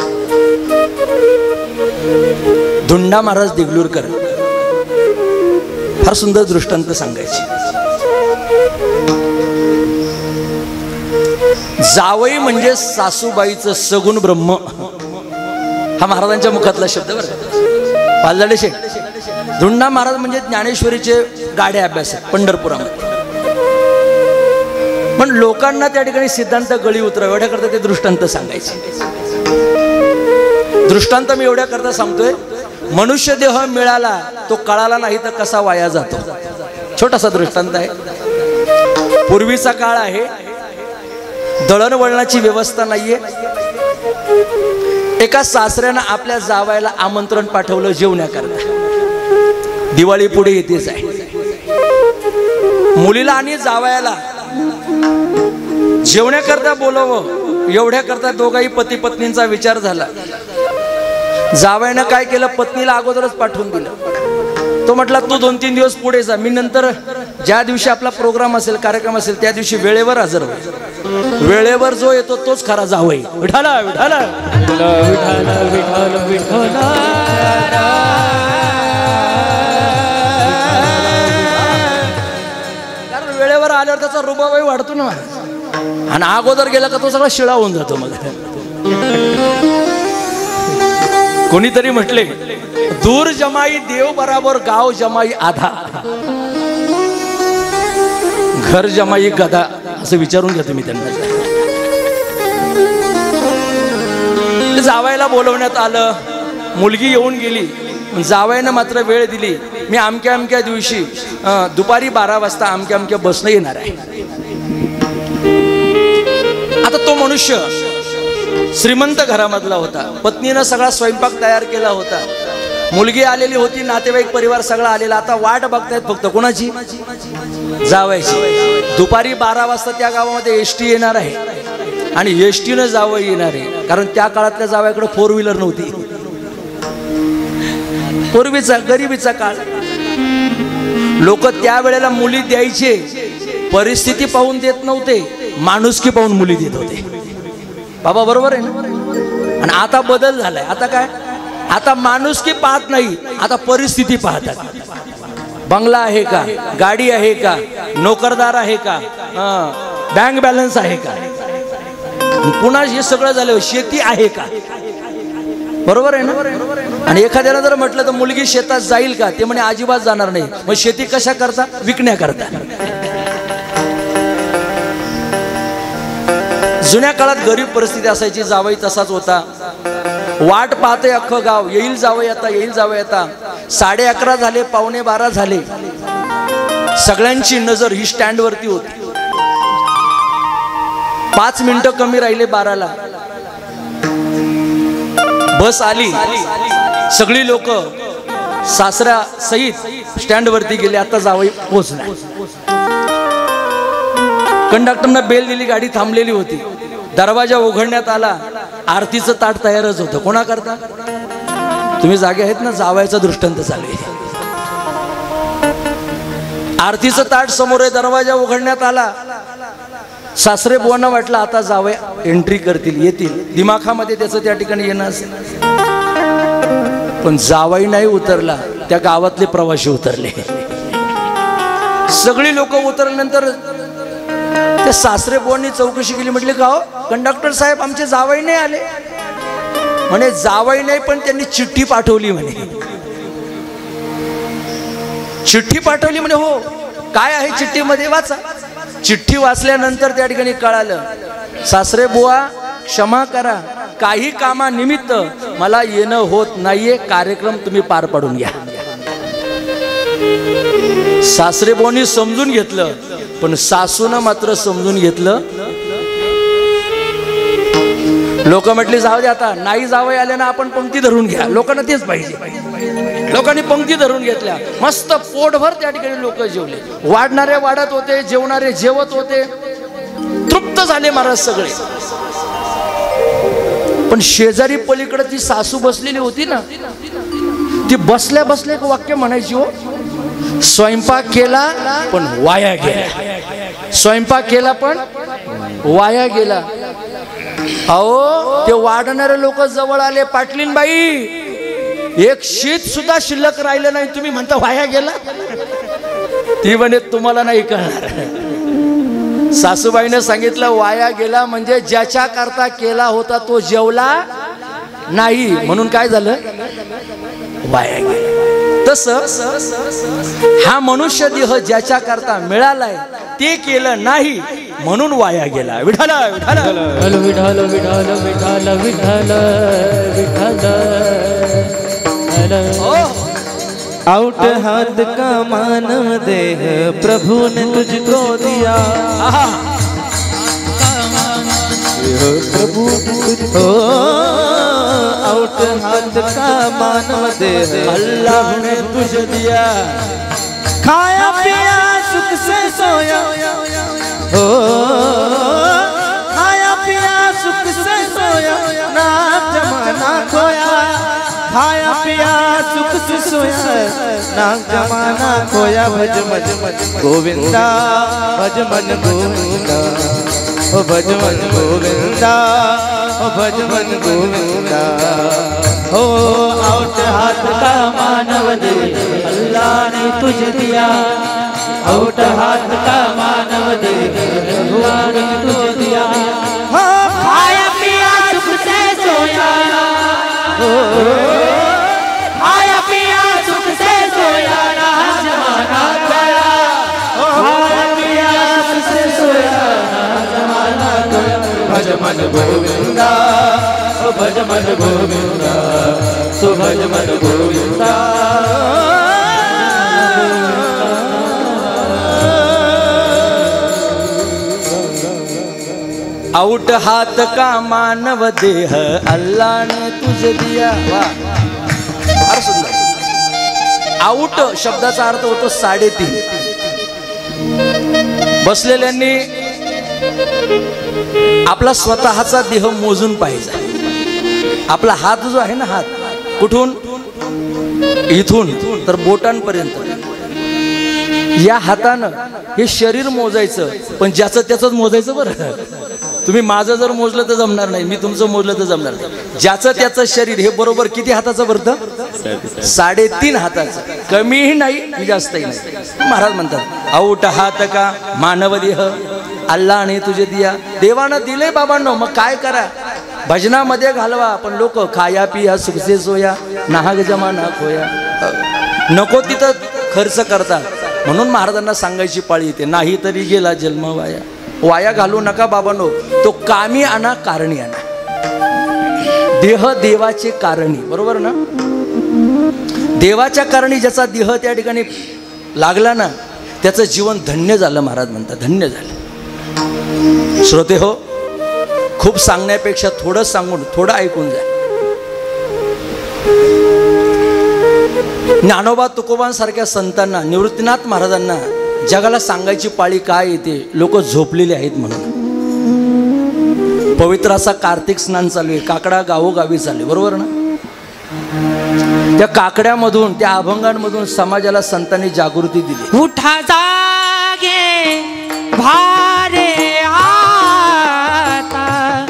A: धुंडा महाराज देगलूरकर फार सुंदर दृष्टांत सांगायचे. जावई म्हणजे सासूबाईचं सगुण ब्रह्म, हा महाराजांच्या मुखातला शब्द बरं. पालजाडे शेठ. धुंडा महाराज म्हणजे ज्ञानेश्वरीचे गाडे अभ्यास आहेत पंढरपुरामध्ये. पण लोकांना त्या ठिकाणी सिद्धांत गळी उतराव एवढ्या करता ते दृष्टांत सांगायचे. दृष्टांत मी एवढ्या करता सांगतोय, मनुष्य देह मिळाला तो कळाला नाही तर कसा वाया जातो. छोटासा दृष्टांत आहे. पूर्वीचा काळ आहे, दळणवळणाची व्यवस्था नाहीये. एका सासऱ्यानं आपल्या जावयाला आमंत्रण पाठवलं जेवण्याकरता. दिवाळी पुढे येतेच आहे. मुलीला आणि जावयाला जेवण्याकरता बोलवं एवढ्या करता दोघाही पती पत्नींचा विचार झाला. जावयानं काय केलं, पत्नीला अगोदरच पाठवून दिलं. तो म्हटला तू 2-3 दिवस पुढे जा, मी नंतर ज्या दिवशी आपला प्रोग्राम असेल, कार्यक्रम असेल त्या दिवशी वेळेवर हजर होईल. वेळेवर जो येतो तोच खरा जावई. विठाला विठाला
B: विठाल विठाल विठाल.
A: कारण वेळेवर आल्यावर त्याचा रुबाबही वाढतो ना, आणि अगोदर गेला का तो सगळा शिळा होऊन जातो. मग कोणीतरी म्हटले, दूर जमाई देव बराबर, गाव जमाई आधा, घर जमाई गदा. असं विचारून घ्या तुम्ही त्यांना. जावयाला बोलवण्यात आलं, मुलगी येऊन गेली. जावयानं मात्र वेळ दिली, मी अमक्या अमक्या दिवशी दुपारी 12 वाजता अमक्या अमक्या बसनं येणार आहे. आता तो मनुष्य श्रीमंत घरामधला होता. पत्नीनं सगळा स्वयंपाक तयार केला होता. मुलगी आलेली होती, नातेवाईक परिवार सगळा आलेला. आता वाट बघतायत फक्त कोणाची? जावयाची. दुपारी 12 वाजता त्या गावामध्ये एसटी येणार आहे आणि एसटीनं जावई येणार आहे. कारण त्या काळातल्या जावयाकडे 4 व्हीलर नव्हती. पूर्वीचा गरिबीचा काळ. लोक त्यावेळेला मुली द्यायचे, परिस्थिती पाहून देत नव्हते, माणुसकी पाहून मुली देत होते. बाबा बरोबर आहे ना? आणि आता बदल झालाय. आता काय? आता माणुसकी पाहत नाही, आता परिस्थिती पाहतात. बंगला आहे का, गाडी आहे का, नोकरदार आहे का, बँक बॅलन्स आहे का, पुन्हा हे सगळं झालं, शेती आहे का. बरोबर आहे ना? आणि एखाद्याला जर म्हटलं तर मुलगी शेतात जाईल का, ते म्हणे अजिबात जाणार नाही. मग शेती कशा करता? विकण्याकरता. जुन्या काळात गरीब परिस्थिती असायची. जावई तसाच होता, वाट पाहते अख्खं गाव, येईल जावई आता, येईल जावई आता. 11:30 झाले, 11:45 झाले. सगळ्यांची नजर ही स्टँडवरती होती. 5 मिनिटं कमी राहिले 12ला. बस आली. सगळी लोक सासरा सहित स्टँडवरती गेले. आता जावई पोहोचला. कंडक्टरनं बेल दिली. गाडी थांबलेली होती. दरवाजा उघडण्यात आला. आरतीचं ताट तयारच होतं. कोणा करता? तुम्ही जागे आहेत ना? जावयाचा दृष्टांत चालू आहे. आरतीचं ताट समोर आहे. दरवाजा उघडण्यात आला. सासरे बुवांना वाटलं आता जावया एंट्री करतील, येतील. दिमाखामध्ये त्याचं त्या ठिकाणी येणं असेल. पण जावई नाही उतरला. त्या गावातले प्रवासी उतरले. सगळी लोक उतरल्यानंतर त्या सासरे बुवांनी चौकशी केली. म्हटले का हो कंडक्टर साहेब, आमचे जावई नाही आले. म्हणे जावई नाही, पण त्यांनी चिठ्ठी पाठवली म्हणे. चिठ्ठी पाठवली म्हणे. हो, काय आहे चिठ्ठीमध्ये? वाचा. चिठ्ठी वाचल्यानंतर त्या ठिकाणी कळालं, सासरे बुवा क्षमा करा, काही कामानिमित्त मला येणं होत नाहीये. कार्यक्रम तुम्ही पार पाडून घ्या. सासरे बुवांनी समजून घेतलं, पण सासूनं मात्र समजून घेतलं. लोक म्हटले जाऊ दे, आता नाही जावई आले ना, आपण पंक्ती धरून घ्या. लोकांना तेच पाहिजे. लोकांनी पंक्ती धरून घेतल्या. मस्त पोटभर त्या ठिकाणी लोक जेवले. वाढणारे वाढत होते, जेवणारे जेवत होते. तृप्त झाले महाराज सगळे. पण शेजारी पलीकडे ती सासू बसलेली होती ना, ती बसल्या बसल्या एक वाक्य म्हणायची. हो, स्वयंपाक केला पण वाया गेला. स्वयंपाक केला पण वाया गेला. अहो, ते वाढणारे लोक जवळ आले. पाटलीन बाई, एक शीत सुद्धा शिल्लक राहिलं नाही, तुम्ही म्हणता वाया गेला. ती म्हणे तुम्हाला नाही कळणार. सासूबाईने सांगितलं वाया गेला म्हणजे ज्याच्या करता केला होता तो जेवला नाही, म्हणून काय झालं? वाया गेला. तसं हा मनुष्य देह ज्याच्या करता मिळालाय ते केलं नाही म्हणून वाया गेला. विठाला विठाला
B: विठाल विठाल विठाल विठाल विठाल.
C: आउट हाथ का मानव देह प्रभु ने तुझको दिया. प्रभु तुझको आउट हाथ का मानव देह
A: अल्लाह ने तुझे दिया.
C: खाया पिया सुख से सोया. हो, खाया पिया सुख से सोया, ना जमाना खोया. खाया पिया सुख से सोया, ना जमाना खोया. भज मन गोविंदा, भज मन गोविंदा, ओ भज मन गोविंदा, ओ भज मन गोविंदा. हो, आउट हाथ का मानव दे अल्लाह ने तुझे दिया. आउट हाथ का मानव दे अल्लाह ने तुझे दिया. हो, खाया पिया सुख से सोया. हो, खाया पिया सुख से सोया, ना जमाना खोया. खाया पिया सुख से सोया, ना जमाना खोया. भज मन गोविंदा, ओ भज मन गोविंदा, सो भज मन गोविंदा.
A: आउट हाथ का मानव देह अल्लाह ने तुझे दिया. वाह, फार सुंदर. आउट शब्दाचा अर्थ होतो 3.5. बसलेल्यांनी आपला स्वतःचा देह मोजून पाहिजे. आपला हात जो आहे ना, हात कुठून? इथून तर बोटांपर्यंत. या हातानं हे शरीर मोजायचं, पण ज्याचं त्याचंच मोजायचं बरं. तुम्ही माझं जर मोजलं तर जमणार नाही, मी तुमचं मोजलं तर जमणार नाही. ज्याचं त्याचं शरीर हे बरोबर किती हाताचं भरतं? 3.5 हाताचं. कमीही नाही जास्तही नाही. महाराज म्हणतात आउट हात का मानव देह अल्लाह ने तुझे दिया. देवानं दिले बाबांनो, मग काय करा? भजनामध्ये घालवा. पण लोक खाया पिया सुख से सोया, नाहक जमाना खोया. नको तिथं खर्च करतात. म्हणून महाराजांना सांगायची पाळी येते, नाही तरी गेला जन्म वाया. वाया घालू नका बाबांनो. तो कामी आणा, कारणी आणा. देह देवाचे कारणी, बरोबर ना? देवाच्या कारणी ज्याचा देह त्या ठिकाणी लागला ना, त्याचं जीवन धन्य झालं महाराज म्हणतात, धन्य झालं. श्रोते हो, खूप सांगण्यापेक्षा थोडं सांगून थोडं ऐकून जा. ज्ञानोबा तुकोबांसारख्या संतांना, निवृत्तीनाथ महाराजांना जगाला सांगायची पाळी काय येते, लोक झोपलेले आहेत म्हणून. पवित्र असा कार्तिक स्नान चालू आहे, काकडा गावोगावी चालू आहे, बरोबर ना. त्या काकड्यामधून, त्या अभंगांमधून समाजाला संतांनी जागृती दिली.
B: उठा जागे भारे आता,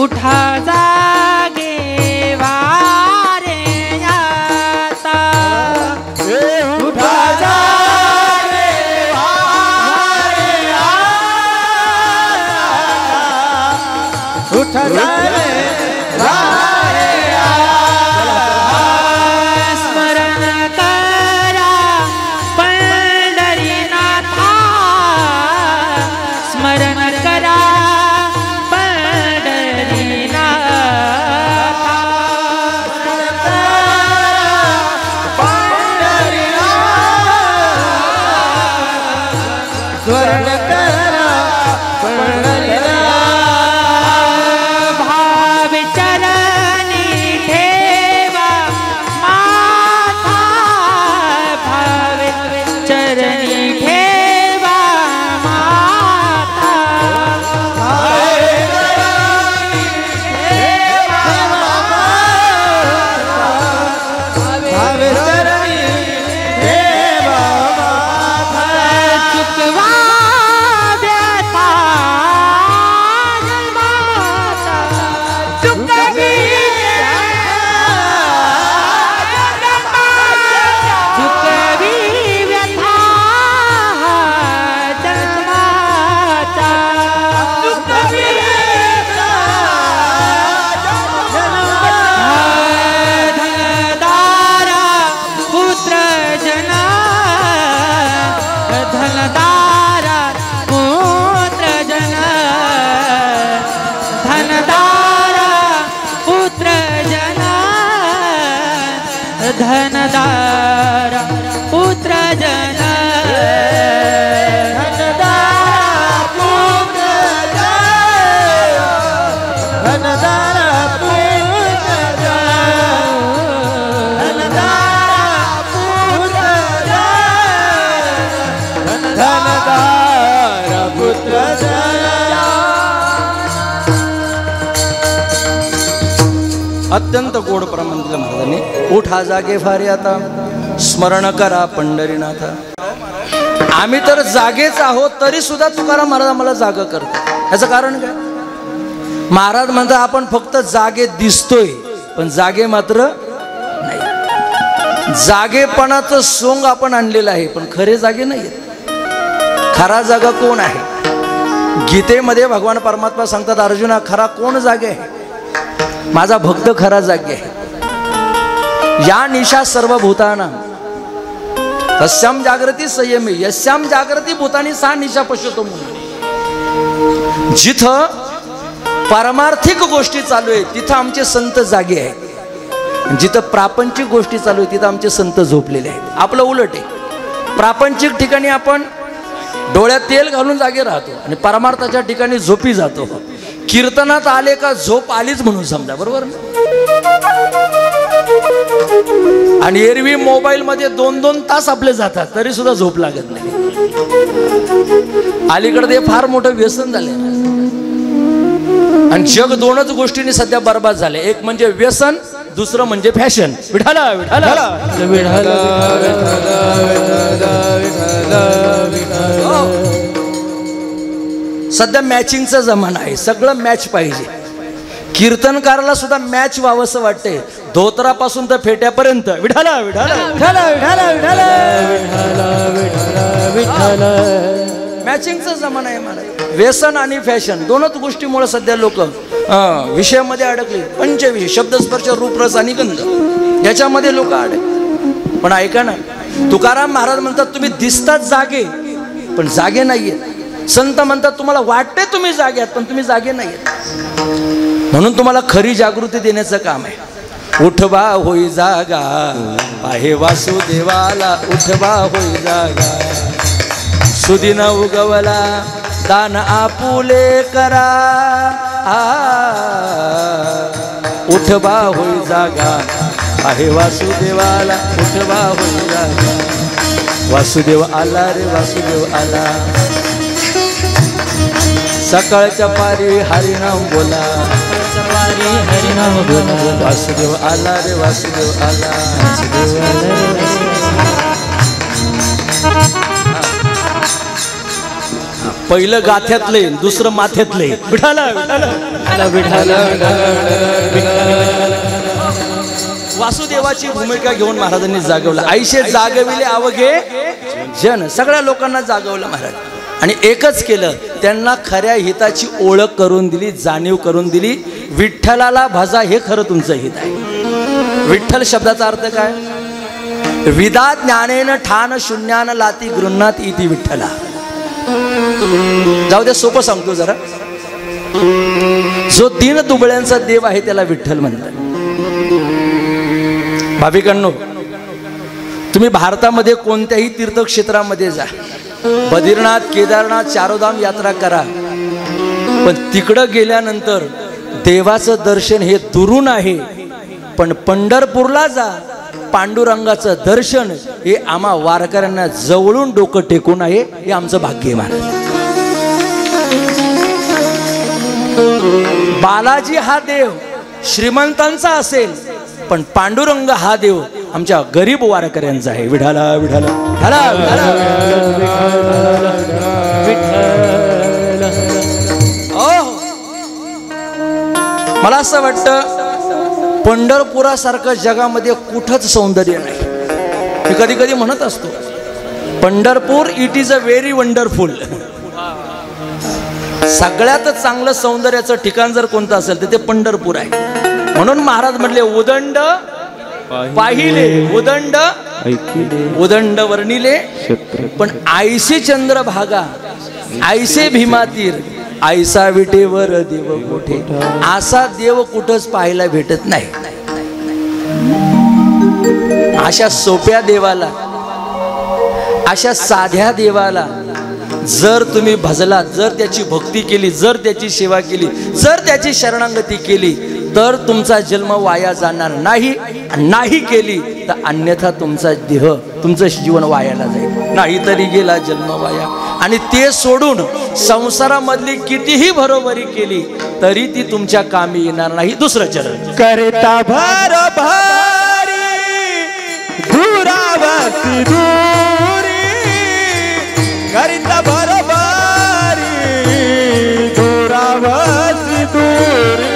B: उठा जागे भारे आता,
C: उठा जागे भारे आता, उठा जागे
B: धनदारा पुत्र जन,
C: धनदारा पुत्र जन, धनदारा पुत्र जन, धनदारा पुत्र जन, धनदारा पुत्र जन.
A: अत्यंत गोड प्रमाण महाराजांनी. उठा जागे भारे आता, स्मरण करा पंढरीनाथा. आम्ही तर जागेच आहोत, तरी सुद्धा तुकाराम महाराज आम्हाला जागा करतात. याचं कारण काय? महाराज म्हणतात आपण फक्त जागे दिसतोय, पण जागे मात्र नाही. जागेपणाचं सोंग आपण आणलेलं आहे, पण खरे जागे नाही आहेत. खरा जागा कोण आहे? गीतेमध्ये भगवान परमात्मा सांगतात, अर्जुना खरा कोण जागे आहे? माझा भक्त खरा जागे आहे. या निशा सर्वभूताना तस्याम जागृती संयमी यस्याम जागृती भूतानी सा निशा पश्यतो म्हणून. जिथं पारमार्थिक गोष्टी चालू आहेत तिथं आमचे संत जागे आहेत, जिथं प्रापंचिक गोष्टी चालू आहेत तिथं आमचे संत झोपलेले आहेत. आपलं उलट आहे. प्रापंचिक ठिकाणी आपण डोळ्यात तेल घालून जागे राहतो आणि परमार्थाच्या ठिकाणी झोपी जातो. कीर्तनात आले का झोप आलीच म्हणून समजा, बरोबर. आणि एरवी मोबाईल मध्ये 2-2 तास आपले जातात तरी सुद्धा झोप लागत नाही. अलीकडे ते फार मोठं व्यसन झाले आणि जग दोनच गोष्टींनी सध्या बर्बाद झाले. एक म्हणजे व्यसन, दुसरं म्हणजे फॅशन. विठाला विठाला
B: विठाला
A: सध्या मॅचिंगचा जमाना आहे. सगळं मॅच पाहिजे. कीर्तनकाराला सुद्धा मॅच व्हावंसं वाटते, धोत्रापासून तर फेट्यापर्यंत. विठाला विठाला विठाला विठाला विठाला. मॅचिंगचा जमाना आहे महाराज. व्यसन आणि फॅशन दोनच गोष्टीमुळे सध्या लोक विषयामध्ये अडकले. पंचविषय, शब्दस्पर्श, रूपरस आणि गंध, याच्यामध्ये लोक अडकले. पण ऐका ना, तुकाराम महाराज म्हणतात तुम्ही दिसतात जागे पण जागे नाहीयेत. संत म्हणतात तुम्हाला वाटते तुम्ही जागे आहात पण तुम्ही जागे नाहीयेत. म्हणून तुम्हाला खरी जागृती देण्याचं काम आहे. उठवा होई जागा पाहे वासुदेवाला उठवा होई जागा सुदिन उगवला दान आपुले करा उठवा होई जागा आहे वासुदेवाला उठवा होई जागा वासुदेव आला रे वासुदेव आला सकाळच्या पारी हरिनाम बोला
B: हरिनाम बोला
A: वासुदेव आला रे वासुदेव आला पहिलं गाथ्यातले दुसरं माथ्यातले विठाला वासुदेवाची भूमिका घेऊन महाराजांनी जागवलं आईशे जागविले अवघे जन सगळ्या लोकांना जागवलं महाराज आणि एकच केलं त्यांना खऱ्या हिताची ओळख करून दिली जाणीव करून दिली विठ्ठलाला भजा हे खरं तुमचं हित आहे विठ्ठल शब्दाचा अर्थ काय विदा ज्ञानेन ठान शून्यान लाती गृह्णात इति विठ्ठला जाऊ दे सोपं सांगतो जरा जो दीन दुबळ्यांचा देव आहे त्याला विठ्ठल म्हणतात भाविकांनो तुम्ही भारतामध्ये कोणत्याही तीर्थक्षेत्रामध्ये जा बद्रीनाथ केदारनाथ चारोधाम यात्रा करा पण तिकडं गेल्यानंतर देवाचं दर्शन हे दुरून आहे पण पंढरपूरला जा पांडुरंगाचं दर्शन हे आम्हा वारकऱ्यांना जवळून डोकं टेकून आहे हे आमचं भाग्य आहे महाराज बालाजी हा देव श्रीमंतांचा असेल पण पांडुरंग हा देव आमच्या गरीब वारकऱ्यांचा आहे विठाला विठाला मला असं वाटतं पंढरपुरासारखं जगामध्ये कुठंच सौंदर्य नाही मी कधी कधी म्हणत असतो Pandharpur it is a very wonderful सगळ्यात चांगलं सौंदर्याचं ठिकाण जर कोणतं असेल तर ते पंढरपूर आहे म्हणून महाराज म्हटले उदंड पाहिले उदंड उदंड वर्णिले पण आईसे चंद्रभागा आईसे भीमातीर आईसा विटेवर देव कुठे असा देव कुठंच पाहायला भेटत नाही अशा सोप्या देवाला अशा साध्या देवाला जर तुम्ही भजलात जर त्याची भक्ती केली जर त्याची सेवा केली जर त्याची शरणागती केली तर तुमचा जन्म वाया जाणार नाही नाही केली तर अन्यथा तुमचा देह तुमचं जीवन वायाला जाईल नाही तरी गेला जन्म वाया आणि ते सोडून संसारामधली कितीही भरोभरी केली तरी ती तुमच्या कामी येणार नाही दुसरं चरण
C: करता भरभारी दुरावती दूरी करता भरभारी दुरावती दूरी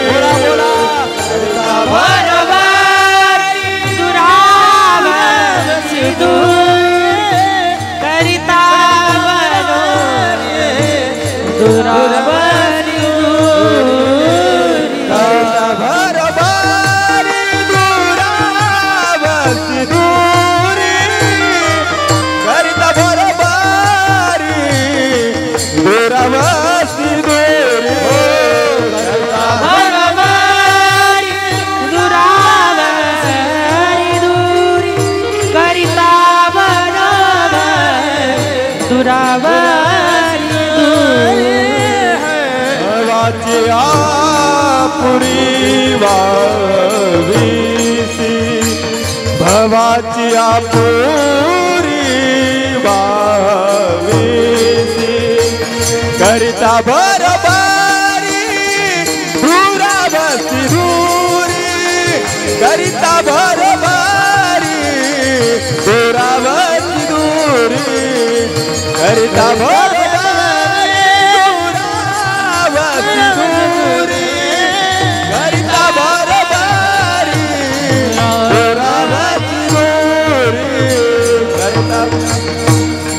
C: भवाची आपुरी वावीसी करता भरभारी दुरावती दूरी करता भरभारी दुरावती दूरी करता भरभारी दुरावती दूरी करता भरभारी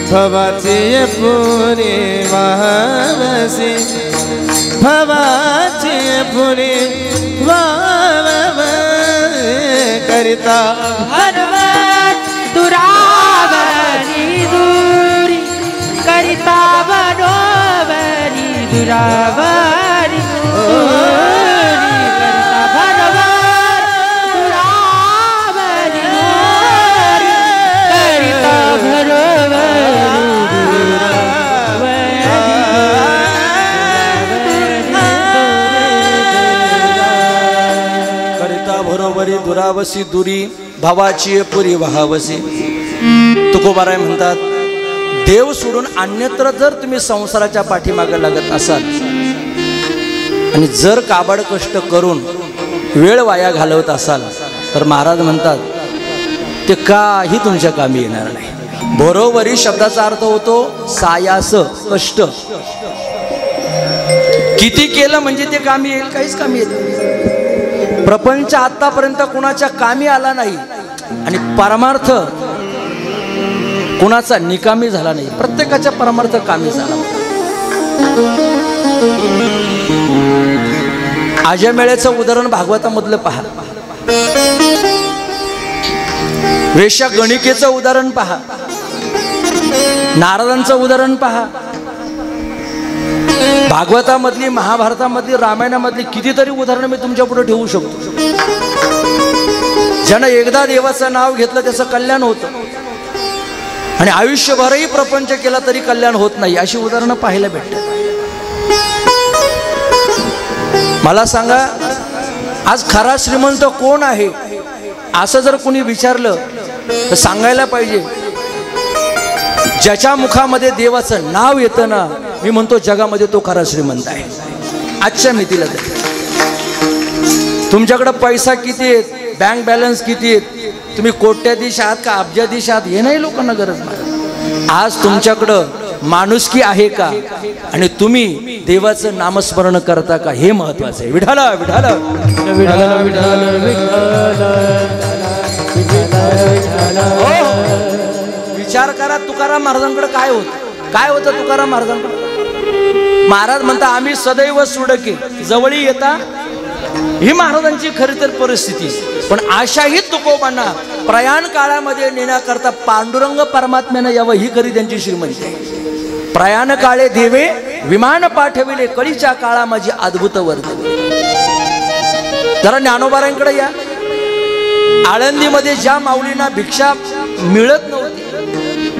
C: भवाची पुरी वावसी भवाची पुरी करता
B: हरवत दुरावरी दूरी करिता बनोवरी दुरावरी दूरी करिता भरवत दुरावरी
A: दुरावसी दुरी भावाची पुरी व्हावसी. तुकोबाराय म्हणतात, देव सोडून अन्यत्र जर तुम्ही संसाराच्या पाठीमागे लागत असाल आणि जर काबाड कष्ट करून वेळ वाया घालवत असाल तर महाराज म्हणतात ते काही तुमच्या कामी येणार नाही. बरोबरी शब्दाचा अर्थ होतो सायास, कष्ट. किती केलं म्हणजे ते कामी येईल? काहीच कामी येत नाही. प्रपंच आतापर्यंत कुणाच्या कामी आला नाही आणि परमार्थ कुणाचा निकामी झाला नाही. प्रत्येकाच्या परमार्थ कामी झाला. अजमेळेचं उदाहरण भागवतामधलं पहा, वेश्या गणिकेचं उदाहरण पहा, नारदांचं उदाहरण पहा. भागवतामधली, महाभारतामधली, रामायणामधली कितीतरी उदाहरणं मी तुमच्या पुढे ठेवू शकतो. ज्यानं एकदा देवाचं नाव घेतलं त्याचं कल्याण होतं आणि आयुष्यभरही प्रपंच केला तरी कल्याण होत नाही, अशी उदाहरणं पाहायला भेटतात. मला सांगा, आज खरा श्रीमंत कोण आहे असं जर कोणी विचारलं तर सांगायला पाहिजे ज्याच्या मुखामध्ये देवाचं नाव येतं ना, मी म्हणतो जगामध्ये तो खरा श्रीमंत आहे. आजच्या मितीला तर तुमच्याकडे पैसा किती आहे, बँक बॅलन्स किती आहे, तुम्ही कोट्याधीश आहात का अब्जाधीश आहात, हे नाही लोकांना गरज नाही. आज तुमच्याकडं माणुसकी आहे का आणि तुम्ही देवाचं नामस्मरण करता का, हे महत्वाचं आहे. विठाल विठाल
B: विठाल विठाल विठाल.
A: विचार करा, तुकाराम महाराजांकडे काय होतं तुकाराम महाराजांकडे? महाराज म्हणता आम्ही सदैव सुडके जवळी येता, ही महाराजांची खरी तर परिस्थिती. पण अशाही तुकोबांना प्रयाण काळामध्ये नेण्याकरता पांडुरंग परमात्म्यानं यावं, ही खरी त्यांची श्रीमंती आहे. प्रयाण काळे देवे विमान पाठविले, कळीच्या काळा माझी अद्भुत वर्धवी. जरा ज्ञानोबारांकडे या. आळंदीमध्ये ज्या माऊलींना भिक्षा मिळत नव्हती,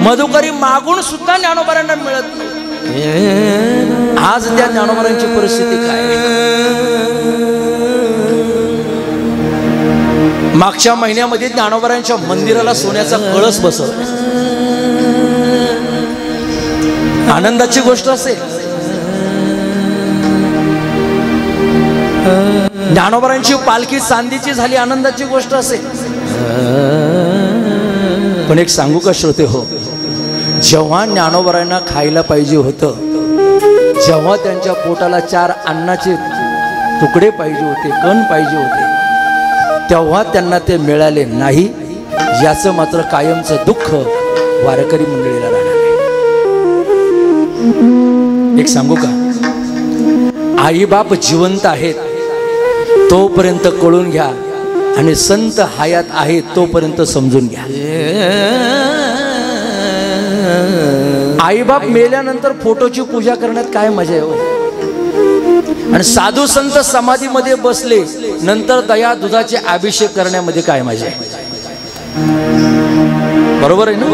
A: मधुकरी मागून सुद्धा ज्ञानोबारांना मिळत नव्हती. आज त्या ज्ञानोबारांची परिस्थिती काय? मागच्या महिन्यामध्ये ज्ञानोबारांच्या मंदिराला सोन्याचा कळस बसवला. आनंदाची गोष्ट असेल. ज्ञानोबारांची पालखी चांदीची झाली, आनंदाची गोष्ट असेल. पण एक सांगू का श्रोते हो, जेव्हा ज्ञानोबारांना खायला पाहिजे होतं, जेव्हा त्यांच्या पोटाला 4 अन्नाचे तुकडे पाहिजे होते, कण पाहिजे होते, तेव्हा त्यांना ते मिळाले नाही. याचं मात्र कायमचं दुःख वारकरी मंडळीला राहणार आहे. एक सांगू का, आई बाप जिवंत आहेत तोपर्यंत कळून घ्या आणि संत हयात आहेत तोपर्यंत समजून घ्या. आईबाप मेल्यानंतर फोटोची पूजा करण्यात काय मजा आहे हो? आणि साधू संत समाधीमध्ये बसले नंतर दया दुधाचे अभिषेक करण्यामध्ये काय मजा आहे? बरोबर आहे ना?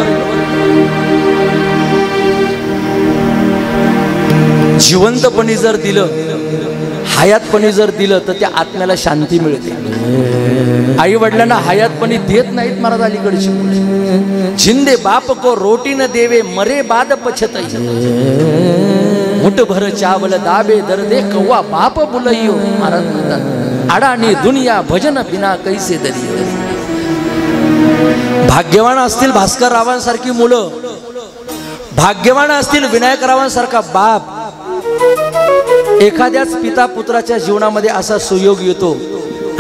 A: जिवंतपणी जर दिलं, हयातपणी जर दिलं तर त्या आत्म्याला शांती मिळते. आई वडिलांना हयातपणी देत नाहीत महाराज अलीकडची. जिंदे बाप को रोटी न देवे, मरे बाद पछत. मुठ भर चावल दाबे दर्दे, कव्वा बाप बुलइयो. महाराज म्हणतात अडाणी दुनिया भजन बिना कैसे दरी. भाग्यवान असतील भास्कर रावांसारखी मुलं, भाग्यवान असतील विनायक रावांसारखा बाप. एखाद्याच पिता पुत्राच्या जीवनामध्ये असा सुयोग येतो,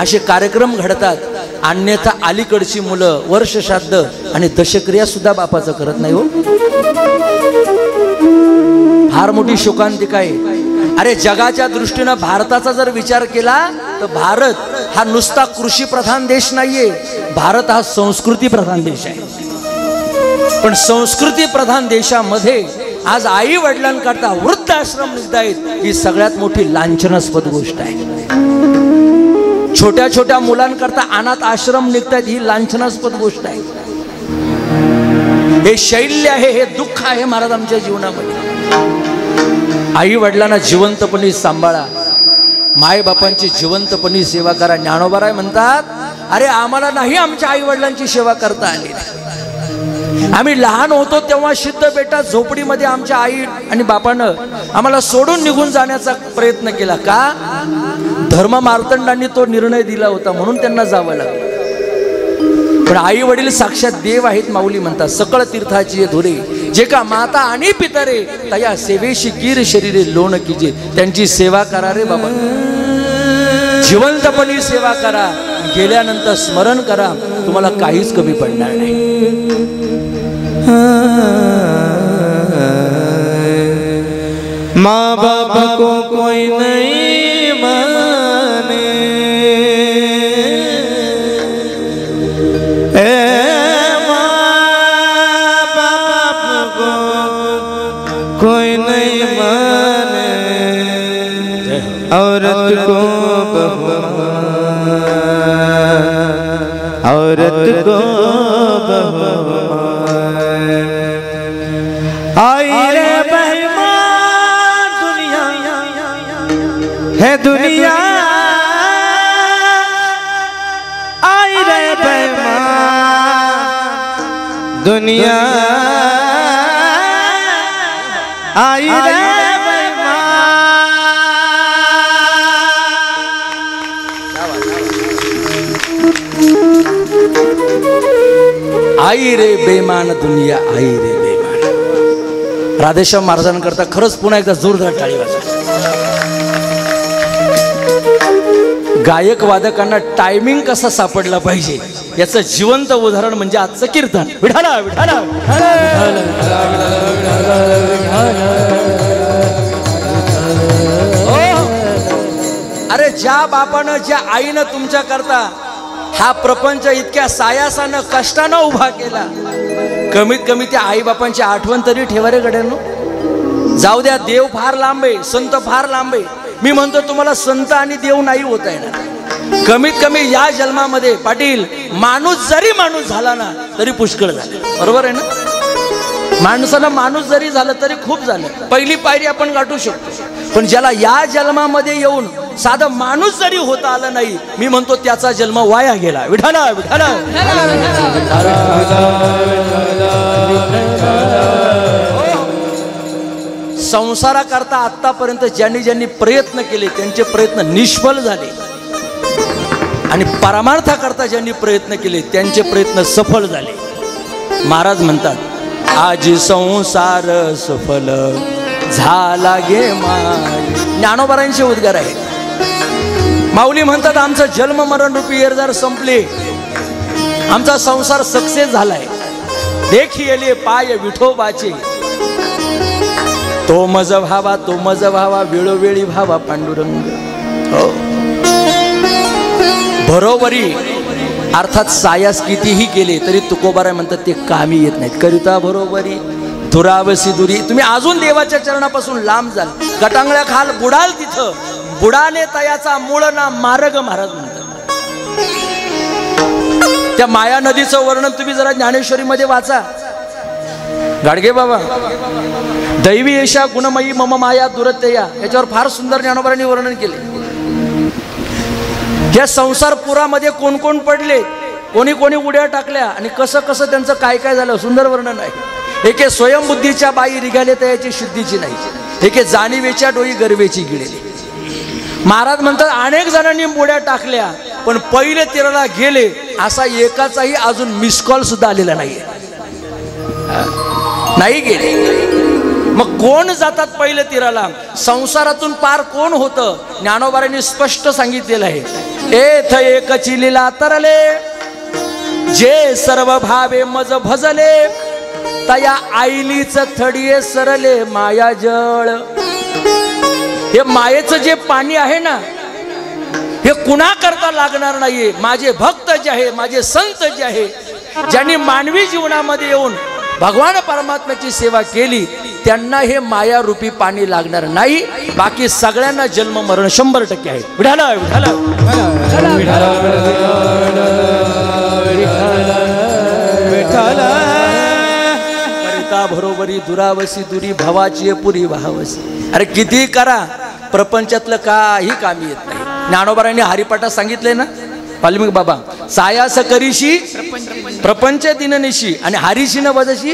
A: असे कार्यक्रम घडतात. अन्यथा अलीकडची मुलं वर्ष श्राद्ध आणि दशक्रिया सुद्धा बापाचं करत नाही हो. फार मोठी शोकांतिका आहे. अरे जगाच्या दृष्टीनं भारताचा जर विचार केला तर भारत हा नुसता कृषी प्रधान देश नाहीये, भारत हा संस्कृती प्रधान देश आहे. पण संस्कृती प्रधान देशामध्ये आज आई वडिलांकरता वृद्धाश्रम निघतायत, ही सगळ्यात मोठी लांछनास्पद गोष्ट आहे. छोट्या छोट्या मुलांकरता अनाथ आश्रम निघतायत, ही लांछनास्पद गोष्ट आहे. हे शैल्य आहे, हे दुःख आहे महाराज आमच्या जीवनामध्ये. आई वडिलांना जिवंतपणी सांभाळा, माय बापांची जिवंतपणी सेवा करा. ज्ञानोबाराय म्हणतात अरे आम्हाला नाही आमच्या आई वडिलांची सेवा करता आली. आम्ही लहान होतो तेव्हा सिद्ध बेटा झोपडीमध्ये आमच्या आई आणि बापानं आम्हाला सोडून निघून जाण्याचा प्रयत्न केला. का? धर्म मार्तंडांनी तो निर्णय दिला होता म्हणून त्यांना जावं लागलं. पण आई वडील साक्षात देव आहेत. माऊली म्हणतात सकळ तीर्थाची धुरे जे का माता आणि पितरे तया सेवेशी गिर शरीरे लोण कीजे. त्यांची सेवा करा रे बाबा, जिवंतपणी सेवा करा, गेल्यानंतर स्मरण करा, तुम्हाला काहीच कमी पडणार नाही.
C: माँ बाप को कोई नहीं माने, माँ बाप को कोई नहीं माने, औरत को औरत को आई रे बेईमान दुनिया है दुनिया, आई रे बेईमान दुनिया, आई रे
A: आई रे बेमान दुनिया, आई रे बेमान. राधेश्याम महाराजांकरता खरंच पुन्हा एकदा जोरदार टाळी वाजवा. गायक वादकांना टायमिंग कसा सापडला पाहिजे याचं जिवंत उदाहरण म्हणजे आजचं कीर्तन. विठाला विठाला अरे ज्या बापानं ज्या आईनं तुमच्या करता हा प्रपंच इतक्या सायासानं कष्टानं उभा केला, कमीत कमी त्या आई बापांची आठवण तरी ठेवा रे गड्यांनो. जाऊ द्या, देव फार लांब आहे, संत फार लांब आहे. मी म्हणतो तुम्हाला संत आणि देव नाही होता येणार. कमीत कमी या जन्मामध्ये पाटील माणूस जरी माणूस झाला ना तरी पुष्कळ झालं. बरोबर आहे ना? माणसानं माणूस जरी झालं तरी खूप झालं. पहिली पायरी आपण गाठू शकतो. पण ज्याला या जन्मामध्ये येऊन साधं माणूस जरी होता आलं नाही, मी म्हणतो त्याचा जन्म वाया गेला. विठाला विठाला संसाराकरता आतापर्यंत ज्यांनी ज्यांनी प्रयत्न केले त्यांचे प्रयत्न निष्फळ झाले, आणि परमार्थाकरता ज्यांनी प्रयत्न केले त्यांचे प्रयत्न सफल झाले. महाराज म्हणतात आज संसार सफल झाला गे माय. ज्ञानोबारांचे उद्गार आहेत. माऊली म्हणतात आमचं जन्म मरण रूपी येरदार संपले, आमचा संसार सक्सेस झालाय. देखिले पाय विठोबाचे, तो मज भावा तो मज भावा वेळोवेळी भावा पांडुरंग. हो बरोबरी अर्थात सायास कितीही केले तरी तुकोबाराय म्हणतात ते कामी येत नाहीत. करिता बरोबरी दुरावसी दुरी. तुम्ही अजून देवाच्या चरणापासून लांब जाल, गटांगळ्या खाल बुडाल तिथं बुडाने तयाचा मूळ ना मार्ग. महाराज म्हणतात त्या माया नदीचं वर्णन तुम्ही जरा ज्ञानेश्वरी मध्ये वाचा. गाडगे बाबा दैवी येशा गुणमयी मम माया दुरतया याच्यावर फार सुंदर ज्ञानोबारांनी वर्णन केले. या संसार पुरामध्ये कोण कोण पडले, कोणी कोणी उड्या टाकल्या आणि कसं कसं त्यांचं काय काय झालं सुंदर वर्णन आहे. एके स्वयंबुद्धीच्या बाई रिगाले तयाची शुद्धीची नाही, एके जाणीवेच्या डोई गर्वेची गिळेली. महाराज म्हणतात अनेक जणांनी उड्या टाकल्या पण पहिले तीराला गेले असा एकाचाही अजून मिस कॉल सुद्धा आलेला नाहीये. नाही गेले. मग कोण जातात पहिले तीराला? संसारातून पार कोण होतं? ज्ञानोबारांनी स्पष्ट सांगितलेलं आहे. एथ एकची लीला तरले जे सर्व भावे मज भजले तया आईलीच थडिये सरले माया जळ. हे मायेचं जे पाणी आहे ना हे कुणा करता लागणार नाहीये. माझे भक्त जे आहे, माझे संत जे आहे, ज्यांनी मानवी जीवनामध्ये येऊन भगवान परमात्म्याची सेवा केली त्यांना हे माया रूपी पाणी लागणार नाही. बाकी सगळ्यांना जन्म मरण 100% आहे. विठाला विठाला
C: विठाला
A: करिता बरोबरी दुरावसी दुरी भवाची पुरी भावसी. अरे किती करा प्रपंचातलं काही कामी येत नाही. ज्ञानोबारांनी हरिपाठात सांगितले ना वाल्मिक बाबा सायास करीशी प्रपंच दिननिशी आणि हरीशी न बजशी.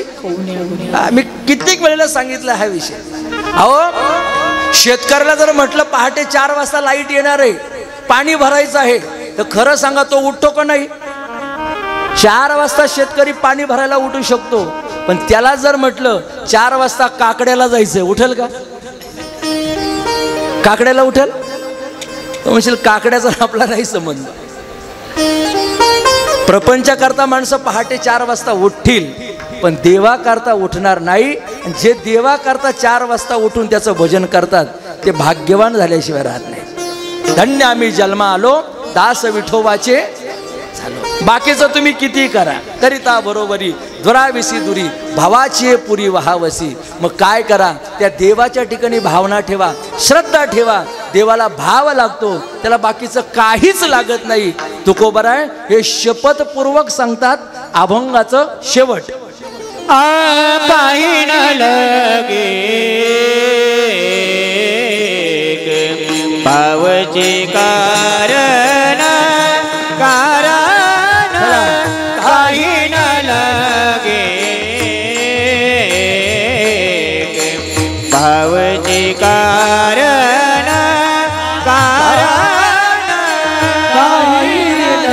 A: मी कित्येक वेळेला सांगितलं हा विषय. अहो शेतकऱ्याला जर म्हटलं पहाटे 4 वाजता लाईट येणार आहे, पाणी भरायचं आहे, तर खरं सांगा तो उठतो का नाही? 4 वाजता शेतकरी पाणी भरायला उठू शकतो, पण त्याला जर म्हटलं 4 वाजता काकड्याला जायचंय, उठेल का? काकड्याला उठेल? तो म्हणशील काकड्याचा आपला नाही संबंध. प्रपंचाकरता माणसं पहाटे 4 वाजता उठतील, पण देवा करता उठणार नाही. जे देवा करता 4 वाजता उठून त्याचं भजन करतात ते भाग्यवान झाल्याशिवाय राहत नाही. धन्य आम्ही जन्मा आलो दास विठोबाचे झालो. बाकीचं तुम्ही किती करा करिता बरोबरी द्वराविसी दुरी भावाची पुरी वहावसी. मग काय करा, त्या देवाच्या ठिकाणी भावना ठेवा, श्रद्धा ठेवा. देवाला भाव लागतो, त्याला बाकीचं काहीच लागत नाही. तुकोबरा आहे हे शपथपूर्वक सांगतात अभंगाचं शेवट.
B: काही न लगे भावचे कारण कारण काही न लगे भावचे कारण कारण काही न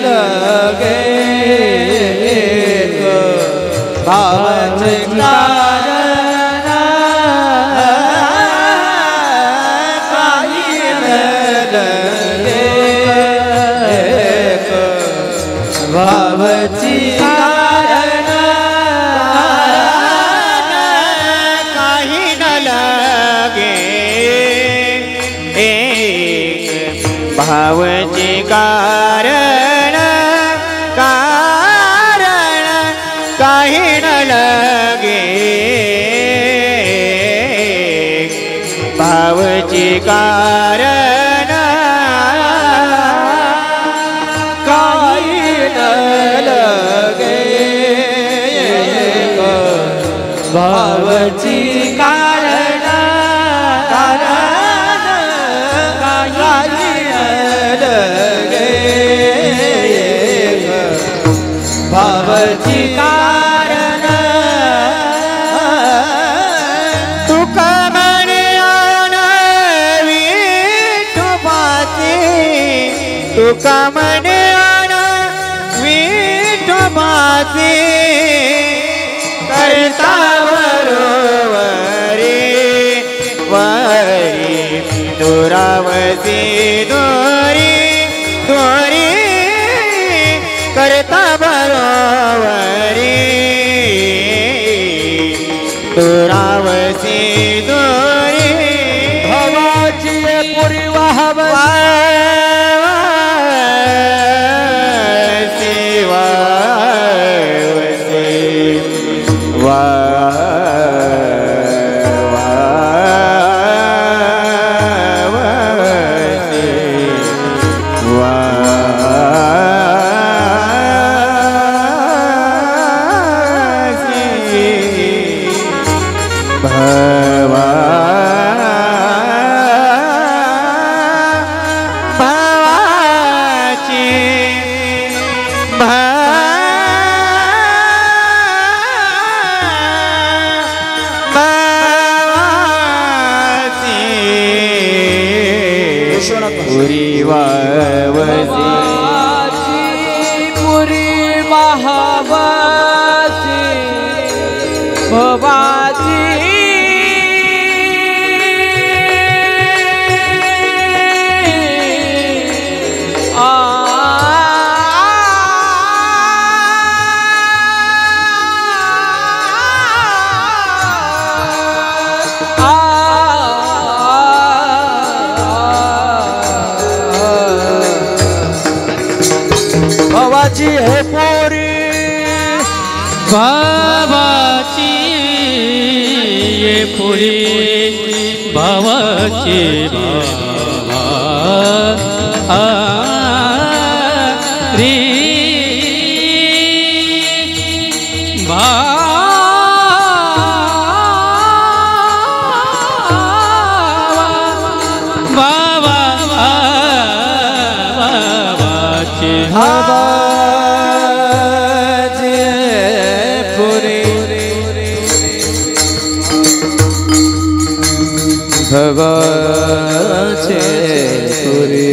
B: लगे भावचे कारण काही न लगे भावची कारण काही न लगे भावचे कारण कारण काही न लगे भावचे कारण काही न लगे भावची कारण कारण काही न लगे भावची कारण तुका म्हणे आणावी विठोबाची तुका म्हणे आणावी विठोबाची करता बरोबरी वरी दुरावती दोरी दोरी करता बरोबरी दुरावती दोरी
A: भावाची पुरी वहावसी हे पोरी
B: भावाची ये पुरी भावाची री
C: भावाचे पुरी भवाचे पुरी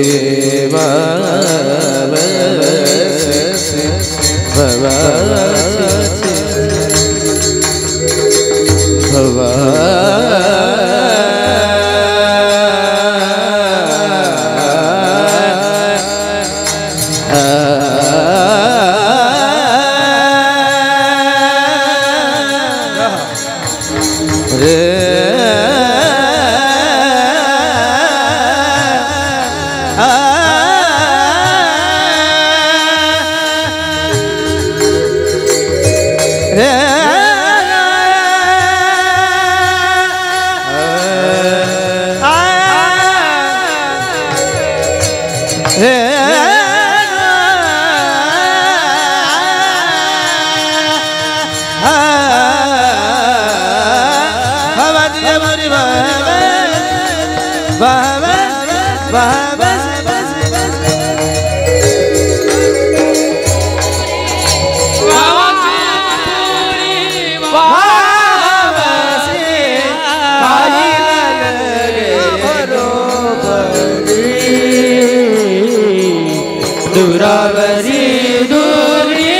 B: दुरावरी दुरी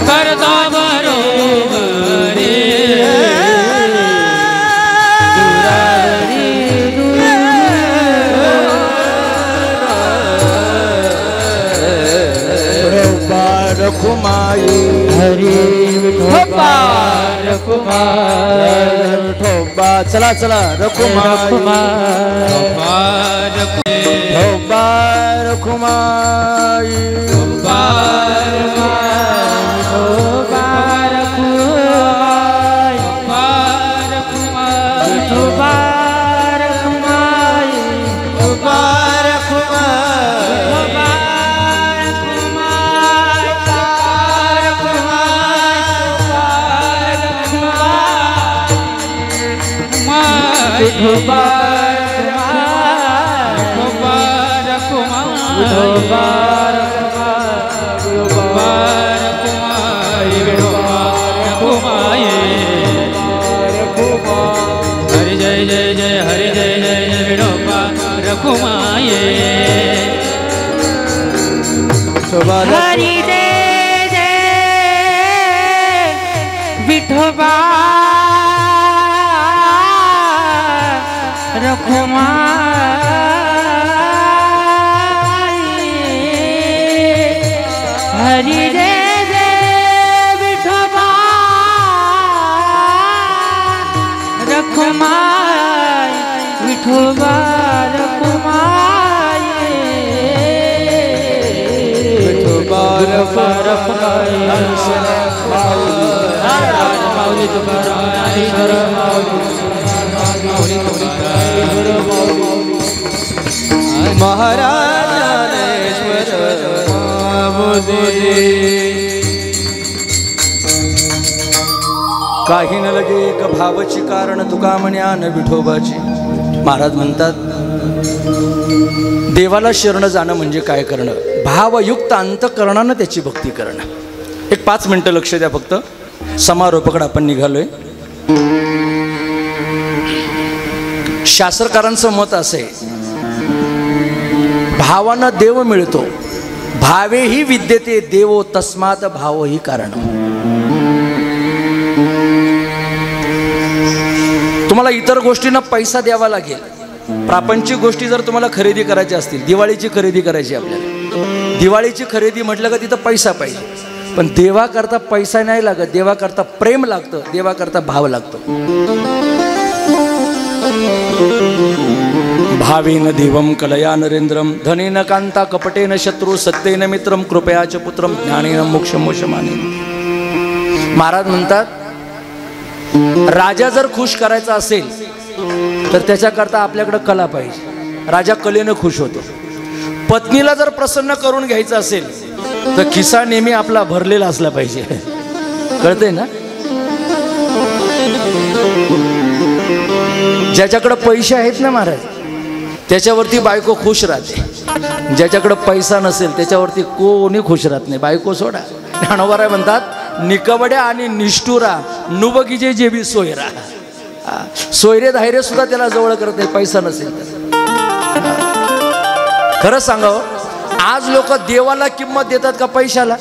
B: करता बरोबरी दुरावरी दुरी
A: रखुमाई
B: हरी विठोबार कुमार
A: विठोबा चला चला रखुमाई रखुमाई रखुमाई
B: हरि जय जय जय हरि जय जय जय विठोबा रखुमाये
D: हरि जय जय विठोबा रखुमाये हरि जय जय विठोबा रखुमाये विठोबा रखुमाये
C: विठोबा रखुमाई
B: माऊली तुकाराम
C: महाराज ज्ञानेश्वर
A: काही न लगे एक भावची कारण तुका म्हण्या न विठोबाची. महाराज म्हणतात देवाला शरण जाणं म्हणजे काय करणं, भावयुक्त अंतकरणानं त्याची भक्ती करणं. एक 5 मिनिटं लक्ष द्या फक्त. समारोपाकडे आपण निघालोय. शास्त्रकारांचं मत असे, भावानं देव मिळतो, भावेही विद्यते देवो तस्मात भावही कारण. तुम्हाला इतर गोष्टींना पैसा द्यावा लागेल. प्रापंचिक गोष्टी जर तुम्हाला खरेदी करायच्या असतील, दिवाळीची खरेदी करायची आपल्याला, दिवाळीची खरेदी म्हटलं का तिथं पैसा पाहिजे. पण देवाकरता पैसा नाही लागत, देवाकरता प्रेम लागतं, देवाकरता भाव लागतो. भावेन देवम कलया नरेंद्रम धनेन कांता कपटेन शत्रू सत्येन मित्रम कृपयाच पुत्रम ज्ञानेन मोक्षमोक्षमाने. महाराज म्हणतात राजा जर खुश करायचा असेल तर त्याच्याकरता आपल्याकडे कला पाहिजे. राजा कलेनं खुश होतो. पत्नीला जर प्रसन्न करून घ्यायचं असेल तर खिसा नेहमी आपला भरलेला असला पाहिजे. कळतंय ना. ज्याच्याकडे पैसे आहेत ना महाराज त्याच्यावरती बायको खुश राहते. ज्याच्याकडे पैसा नसेल त्याच्यावरती कोणी खुश राहत नाही. बायको सोडा, ज्ञानोबा म्हणतात निकवड्या आणि निष्ठुरा नुबगीजे जेबी सोयरा. सोयरे धायरे सुद्धा त्याला जवळ करत नाही पैसा नसेल तर. खरंच सांगावं, आज लोक देवाला किंमत देतात का पैशाला?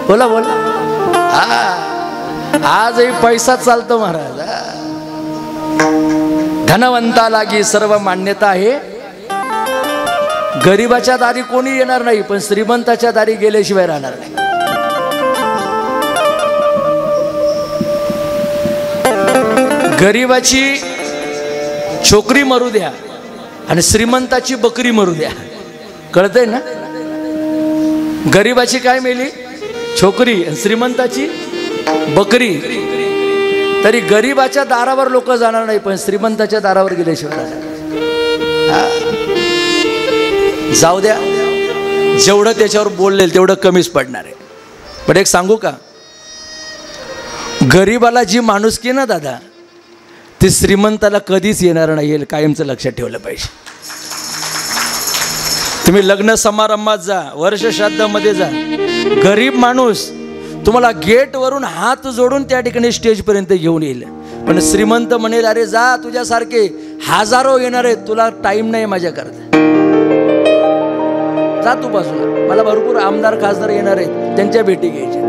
A: बोला बोला. आजही पैसा चालतो महाराज. धनवंतालागी सर्व मान्यता आहे, गरीबाच्या दारी कोणी येणार नाही, पण श्रीमंताच्या दारी गेल्याशिवाय राहणार नाही. गरीबाची छोकरी मरू द्या आणि श्रीमंताची बकरी मरू द्या. कळतंय ना? गरीबाची काय मेली? छोकरी. श्रीमंताची बकरी. तरी गरीबाच्या दारावर लोक जाणार नाही, पण श्रीमंताच्या दारावर गेल्याशिवाय जाऊ द्या. जेवढं त्याच्यावर बोललेल तेवढं कमीच पडणार आहे. पण एक सांगू का, गरीबाला जी माणुसकी ना दादा, ती श्रीमंताला कधीच येणार नाही. कायमचं लक्षात ठेवलं पाहिजे. तुम्ही लग्न समारंभात जा, वर्षश्राद्धामध्ये जा, गरीब माणूस तुम्हाला गेटवरून हात जोडून त्या ठिकाणी स्टेजपर्यंत घेऊन येईल. पण श्रीमंत म्हणेल अरे जा, तुझ्यासारखे हजारो येणार आहेत, तुला टाईम नाही माझ्याकरता, जा तू बाजूला, मला भरपूर आमदार खासदार येणार आहेत, त्यांच्या भेटी घ्यायच्या.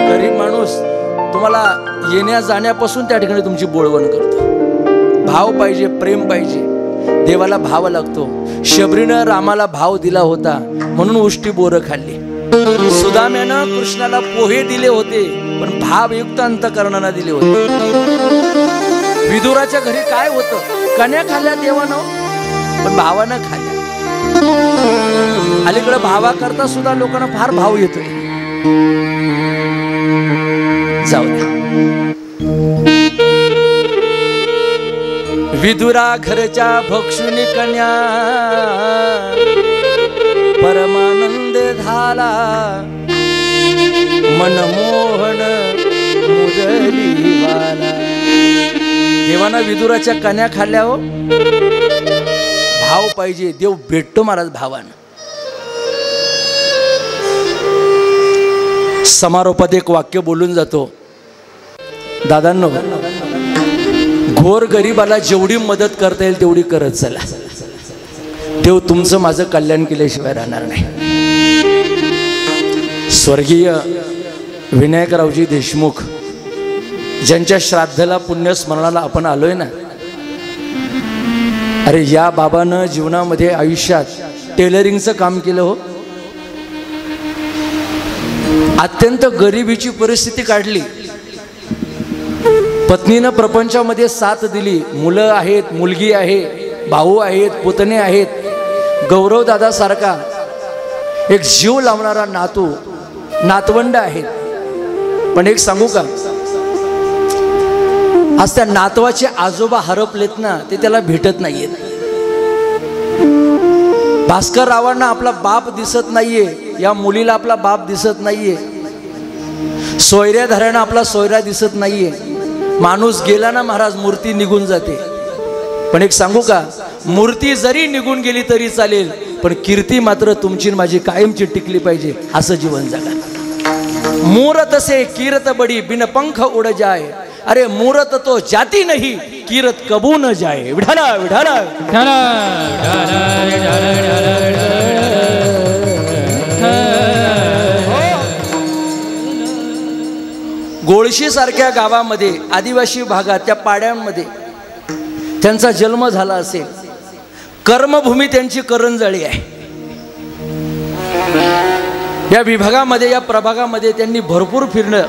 A: गरीब माणूस तुम्हाला येण्या जाण्यापासून त्या ठिकाणी तुमची बोळवण करतो. भाव पाहिजे, प्रेम पाहिजे. देवाला भाव लागतो. शबरीनं रामाला भाव दिला होता म्हणून उष्टी बोरं खाल्ली. सुदाम्यानं कृष्णाला पोहे दिले होते पण भावयुक्त अंतकरणाला दिले होते. विदुराच्या घरी काय होतं? कन्या खाल्ल्या देवानं पण भावानं खाल्ल्या. अलीकडे भावाकरता सुद्धा लोकांना फार भाव येतोय. जाऊ द्या. विदुरा घरच्या भक्षुनी कन्या परमानंद झाला. मनमोहन मुरलीवाला. देवाना विदुराच्या कन्या खाल्ल्या हो. भाव पाहिजे, देव भेटतो महाराज भावानं. समारोपात एक वाक्य बोलून जातो, दादांनो घोर गरीबाला जेवढी मदत करता येईल तेवढी करत चला. देव तुमचं माझं कल्याण केल्याशिवाय राहणार नाही. स्वर्गीय विनायकरावजी देशमुख ज्यांच्या श्राद्धाला पुण्यस्मरणाला आपण आलोय ना, अरे या बाबानं जीवनामध्ये आयुष्यात टेलरिंगचं काम केलं हो. अत्यंत गरिबीची परिस्थिती काढली. पत्नीनं प्रपंचामध्ये साथ दिली. मुलं आहेत, मुलगी आहे, भाऊ आहेत, पुतणे आहेत. गौरव दादा सारखा एक जीव लावणारा नातू, नातवंड आहेत. पण एक सांगू का, आज त्या नातवाचे आजोबा हरपलेत ना, ते त्याला भेटत नाहीयेत. भास्कर रावांना आपला बाप दिसत नाहीये, या मुलीला आपला बाप दिसत नाहीये, सोयऱ्याधाऱ्यांना आपला सोयरा दिसत नाहीये. माणूस गेला ना महाराज, मूर्ती निघून जाते. पण एक सांगू का, मूर्ती जरी निघून गेली तरी चालेल, पण कीर्ती मात्र तुमची माझी कायमची टिकली पाहिजे. असं जीवन जगा. मूरत से कीरत बडी बिन पंख उड़ जाए. अरे मूरत तो जाती नहीं, कीरत कबू न जाए. विठाला विठाला गोळशी सारख्या गावामध्ये, आदिवासी भागात, त्या पाड्यांमध्ये त्यांचा जन्म झाला असेल. कर्मभूमी त्यांची करंजळी आहे. या विभागामध्ये, या प्रभागामध्ये त्यांनी भरपूर फिरणं,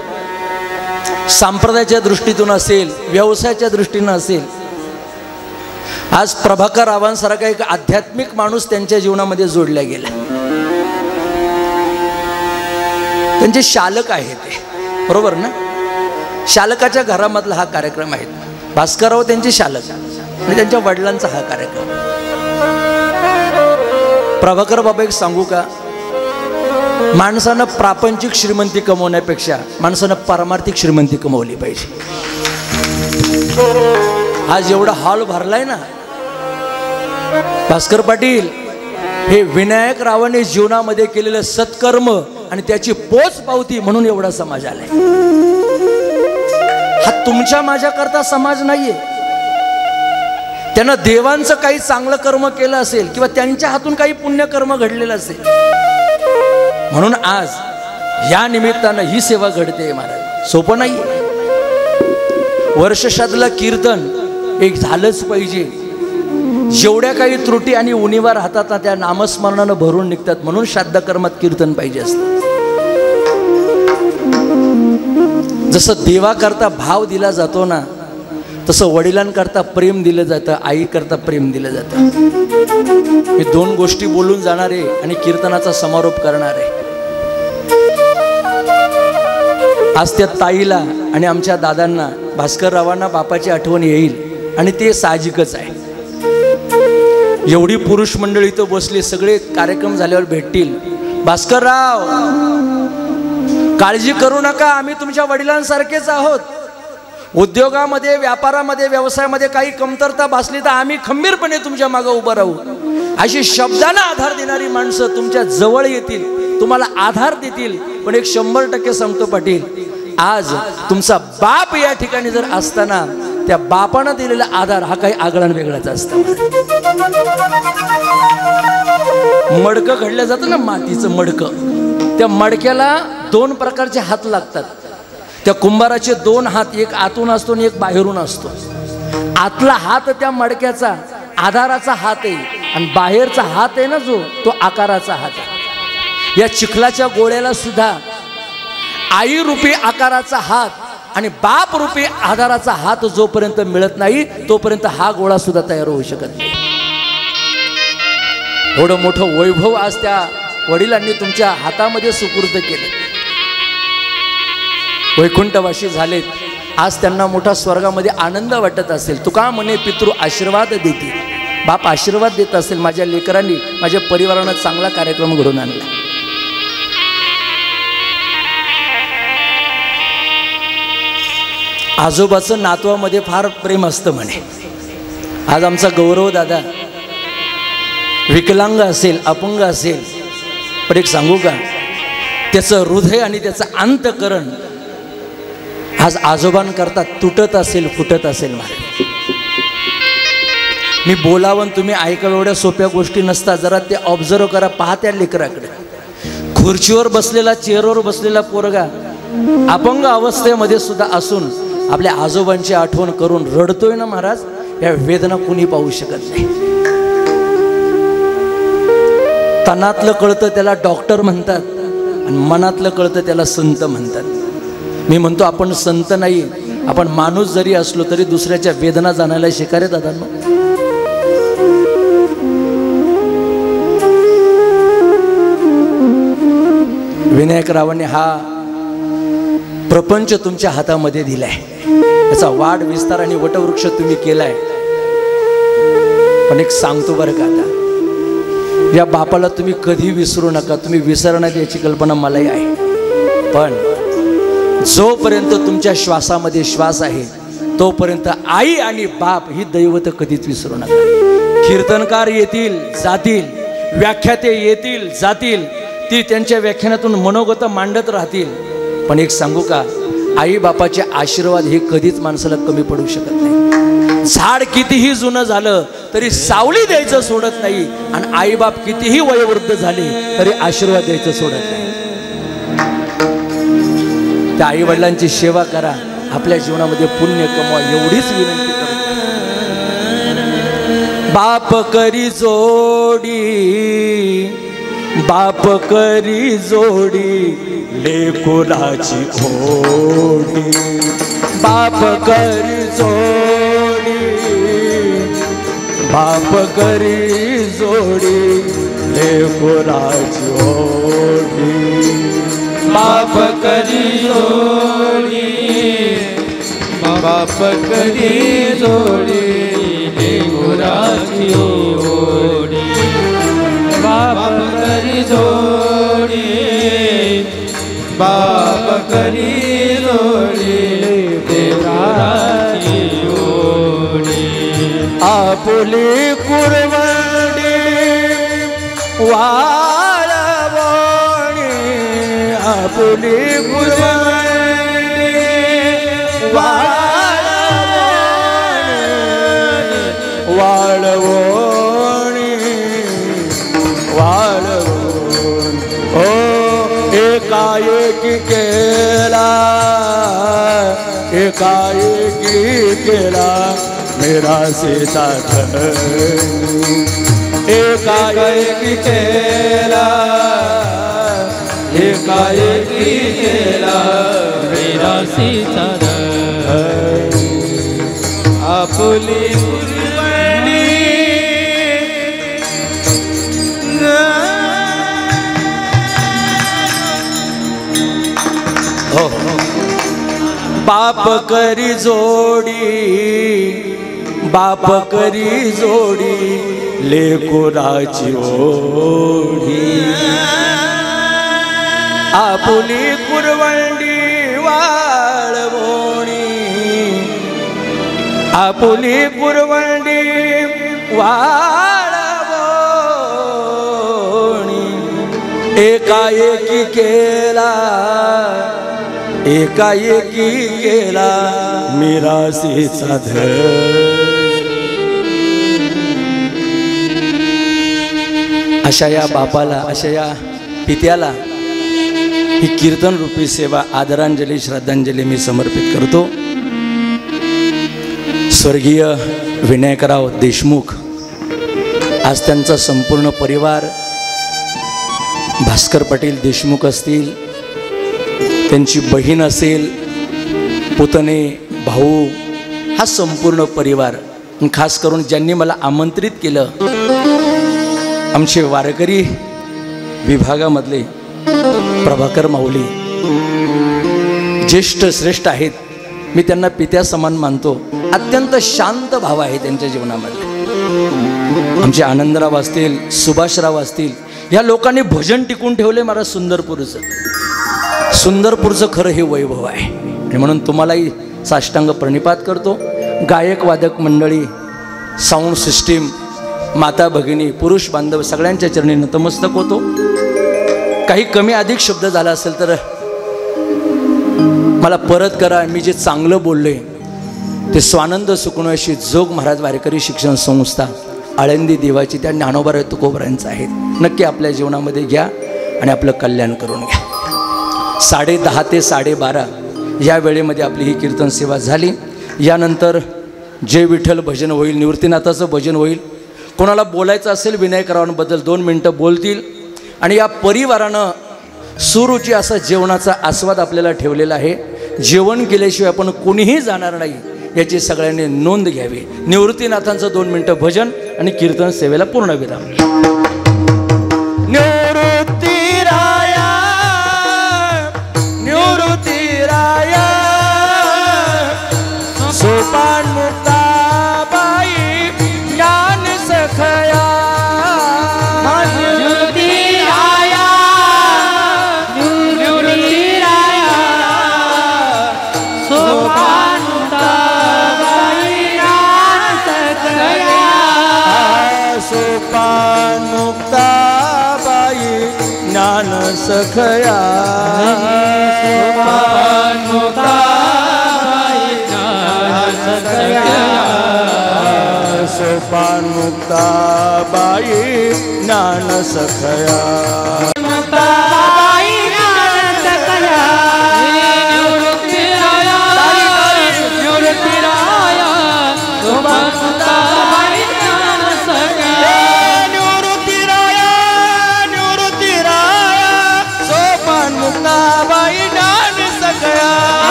A: संप्रदायाच्या दृष्टीतून असेल, व्यवसायाच्या दृष्टीनं असेल. आज प्रभाकर रावांसारखा एक आध्यात्मिक माणूस त्यांच्या जीवनामध्ये जोडला गेला. त्यांचे शालक आहे ते, बरोबर ना? शालकाच्या घरामधला हा कार्यक्रम आहे. भास्करराव त्यांचे शालक आणि त्यांच्या वडिलांचा हा कार्यक्रम. प्रभाकर बाबा एक सांगू का, माणसानं प्रापंचिक श्रीमंती कमवण्यापेक्षा माणसानं पारमार्थिक श्रीमंती कमवली पाहिजे. आज एवढा हॉल भरलाय ना, भास्कर पाटील हे विनायक रावाने जीवनामध्ये केलेलं सत्कर्म आणि त्याची पोच पावती म्हणून एवढा समाज आलाय. हा तुमच्या माझ्या करता समाज नाहीये. त्यानं देवांचं काही चांगलं कर्म केलं असेल किंवा त्यांच्या हातून काही पुण्यकर्म घडलेलं असेल म्हणून आज या निमित्तानं ही सेवा घडते. महाराज सोपं नाहीये. वर्षश्राद्धला कीर्तन एक झालंच पाहिजे. जेवढ्या काही त्रुटी आणि उणीवा राहतात ना त्या नामस्मरणानं भरून निघतात. म्हणून श्राद्ध कर्मात कीर्तन पाहिजे असतं. जसं देवाकरता भाव दिला जातो ना तसं वडिलांकरता प्रेम दिलं जातं, आईकरता प्रेम दिलं जातं. मी दोन गोष्टी बोलून जाणार आहे आणि कीर्तनाचा समारोप करणार आहे. आज त्या ताईला आणि आमच्या दादांना भास्कररावांना बापाची आठवण येईल आणि ते साहजिकच आहे. एवढी पुरुष मंडळी इथं बसली, सगळे कार्यक्रम झाल्यावर भेटतील. भास्करराव काळजी करू नका, आम्ही तुमच्या वडिलांसारखेच आहोत. उद्योगामध्ये, व्यापारामध्ये, व्यवसायामध्ये काही कमतरता भासली तर आम्ही खंबीरपणे तुमच्या मागे उभं राहू. अशी शब्दांना आधार देणारी माणसं तुमच्या जवळ येतील, तुम्हाला आधार देतील. पण एक 100% सांगतो पाटील, आज तुमचा बाप या ठिकाणी जर असताना त्या बापानं दिलेला आधार हा काही आगळा वेगळाच असतो. मडकं घडलं जातं ना, मातीचं मडकं. त्या मडक्याला 2 प्रकारचे हात लागतात. त्या कुंभाराचे 2 हात, एक आतून असतो आणि एक बाहेरून असतो. आतला हात त्या मडक्याचा आधाराचा हात आहे आणि बाहेरचा हात आहे ना जो, तो आकाराचा हात आहे. या चिखलाच्या गोळ्याला सुद्धा आई रूपी आकाराचा हात आणि बाप रूपी आधाराचा हात जोपर्यंत मिळत नाही तोपर्यंत हा गोळा सुद्धा तयार होऊ शकत नाही. एवढं मोठं वैभव आज त्या वडिलांनी तुमच्या हातामध्ये सुपूर्द केलं. वैकुंठवासी झालेत. आज त्यांना मोठा स्वर्गामध्ये आनंद वाटत असेल. तुका म्हणे पितृ आशीर्वाद देतील. बाप आशीर्वाद देत असेल, माझ्या लेकरांनी माझ्या परिवारानं चांगला कार्यक्रम घडून आणला. आजोबाचं नातवामध्ये फार प्रेम असतं म्हणे. आज आमचा गौरव दादा विकलांग असेल, अपंग असेल, पण एक सांगू का, त्याचं हृदय आणि त्याचं अंतकरण आज आजोबांकरता तुटत असेल, फुटत असेल. मी बोलावं तुम्ही ऐकावं एवढ्या सोप्या गोष्टी नसतात. जरा ते ऑब्झर्व करा, पहा त्या लेकराकडे. खुर्चीवर बसलेला, चेअरवर बसलेला पोरगा अपंग अवस्थेमध्ये सुद्धा असून आपल्या आजोबांची आठवण करून रडतोय ना महाराज. या वेदना कुणी पाहू शकत नाही. तनातलं कळतं त्याला डॉक्टर म्हणतात आणि मनातलं कळतं त्याला संत म्हणतात. मी म्हणतो आपण संत नाही, आपण माणूस जरी असलो तरी दुसऱ्याच्या वेदना जाणायला शिकारे दादांनो. विनायक रावांनी हा प्रपंच तुमच्या हातामध्ये दिलाय. याचा वाढ विस्तार आणि वटवृक्ष तुम्ही केलाय. पण एक सांगतो बरं का, आता या बापाला तुम्ही कधी विसरू नका. तुम्ही विसरण्यात याची कल्पना मलाही आहे. पण जोपर्यंत तुमच्या श्वासामध्ये श्वास आहे तोपर्यंत आई आणि बाप ही दैवत कधीच विसरू नका. कीर्तनकार येतील जातील, व्याख्याते येतील जातील, ती त्यांच्या व्याख्यानातून मनोगत मांडत राहतील. पण एक सांगू का, आई बापाचे आशीर्वाद हे कधीच माणसाला कमी पडू शकत नाही. झाड कितीही जुनं झालं तरी सावली द्यायचं सोडत नाही आणि आई बाप कितीही वयोवृद्ध झाले तरी आशीर्वाद द्यायचं सोडत नाही. त्या आई वडिलांची सेवा करा, आपल्या जीवनामध्ये पुण्य कमवा, एवढीच विनंती करतो. बाप करी जोडी, बाप करी जोडी लेकुराची ओढी. बाप करी जोडी, बाप करी जोडी लेकुराची ओढी.
B: बाप करी जोडी, बाप करी जोडी लेकुराची ओढी. बाप करी जोडी, बाप करी जोडी लेकुराची ओढी.
C: आपुली कुरवडी
A: वाळवणी आपुली कुरवंडी वाळवणी वाळवणी वाळवणी ओ एकाएकी केला एकाएकी केला मेरा सीता एकाएकी केला एकाएकी केला
B: मेरा सीता
C: आपुली कुरवंडी
A: हो बाप करी जोडी बाप करी जोडी लेकुराची ओढी आपुली कुरवंडी वाळवणी आपुली कुरवंडी वाळवणी एकाएकी केला एकाएकी केला मिरासीचा अशा या बापाला अशा या पित्याला ही कीर्तन रूपी सेवा आदरांजली श्रद्धांजली मी समर्पित करतो. स्वर्गीय विनायकराव देशमुख आज त्यांचा संपूर्ण परिवार भास्कर पाटील देशमुख असतील त्यांची बहीण असेल पुतणे भाऊ हा संपूर्ण परिवार खास करून ज्यांनी मला आमंत्रित केलं आमचे वारकरी विभागामधले प्रभाकर माऊली ज्येष्ठ श्रेष्ठ आहेत. मी त्यांना पित्या समान मानतो. अत्यंत शांत भाव आहे त्यांच्या जीवनामध्ये. आमचे आनंदराव असतील सुभाषराव असतील या लोकांनी भजन टिकून ठेवले मला सुंदरपूरचं खरं हे वैभव आहे आणि म्हणून तुम्हालाही साष्टांग प्रणिपात करतो. गायक वादक मंडळी साऊंड सिस्टीम माता भगिनी पुरुष बांधव सगळ्यांच्या चरणी नतमस्तक होतो. काही कमी अधिक शब्द झाला असेल तर मला परत करा. मी जे चांगलं बोलले ते स्वानंद सुकणोशी जोग महाराज वारकरी शिक्षण संस्था आळंदी देवाची त्या ज्ञानोबा तुकोबरांचं आहेत. नक्की आपल्या जीवनामध्ये घ्या आणि आपलं कल्याण करून घ्या. 10:30 ते 12:30 या वेळेमध्ये आपली ही कीर्तन सेवा झाली. यानंतर जय विठ्ठल भजन होईल, निवृत्तीनाथाचं भजन होईल. कोणाला बोलायचं असेल विनायकरावांबद्दल 2 मिनटं बोलतील आणि या परिवारानं सुरुची असा जेवणाचा आस्वाद आपल्याला ठेवलेला आहे. जेवण केल्याशिवाय आपण कोणीही जाणार नाही याची सगळ्यांनी नोंद घ्यावी. निवृत्तीनाथांचं 2 मिनटं भजन आणि कीर्तन सेवेला पूर्ण विराम. निवृत्तीराया निवृत्तीराया सोपान मुक्ताबाई ज्ञान सखया सखया सोपान मुक्ताबाई ज्ञान सखया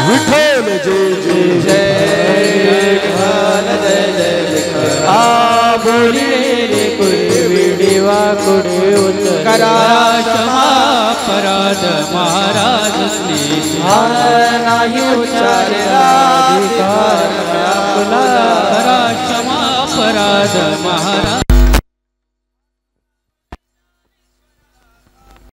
A: विठ्ठल जय जय जय बोली रे कुरविडीवा कुडे
B: करा क्षमा अपराध महाराज
C: नाही उच्चारला
B: करा क्षमा अपराध महाराज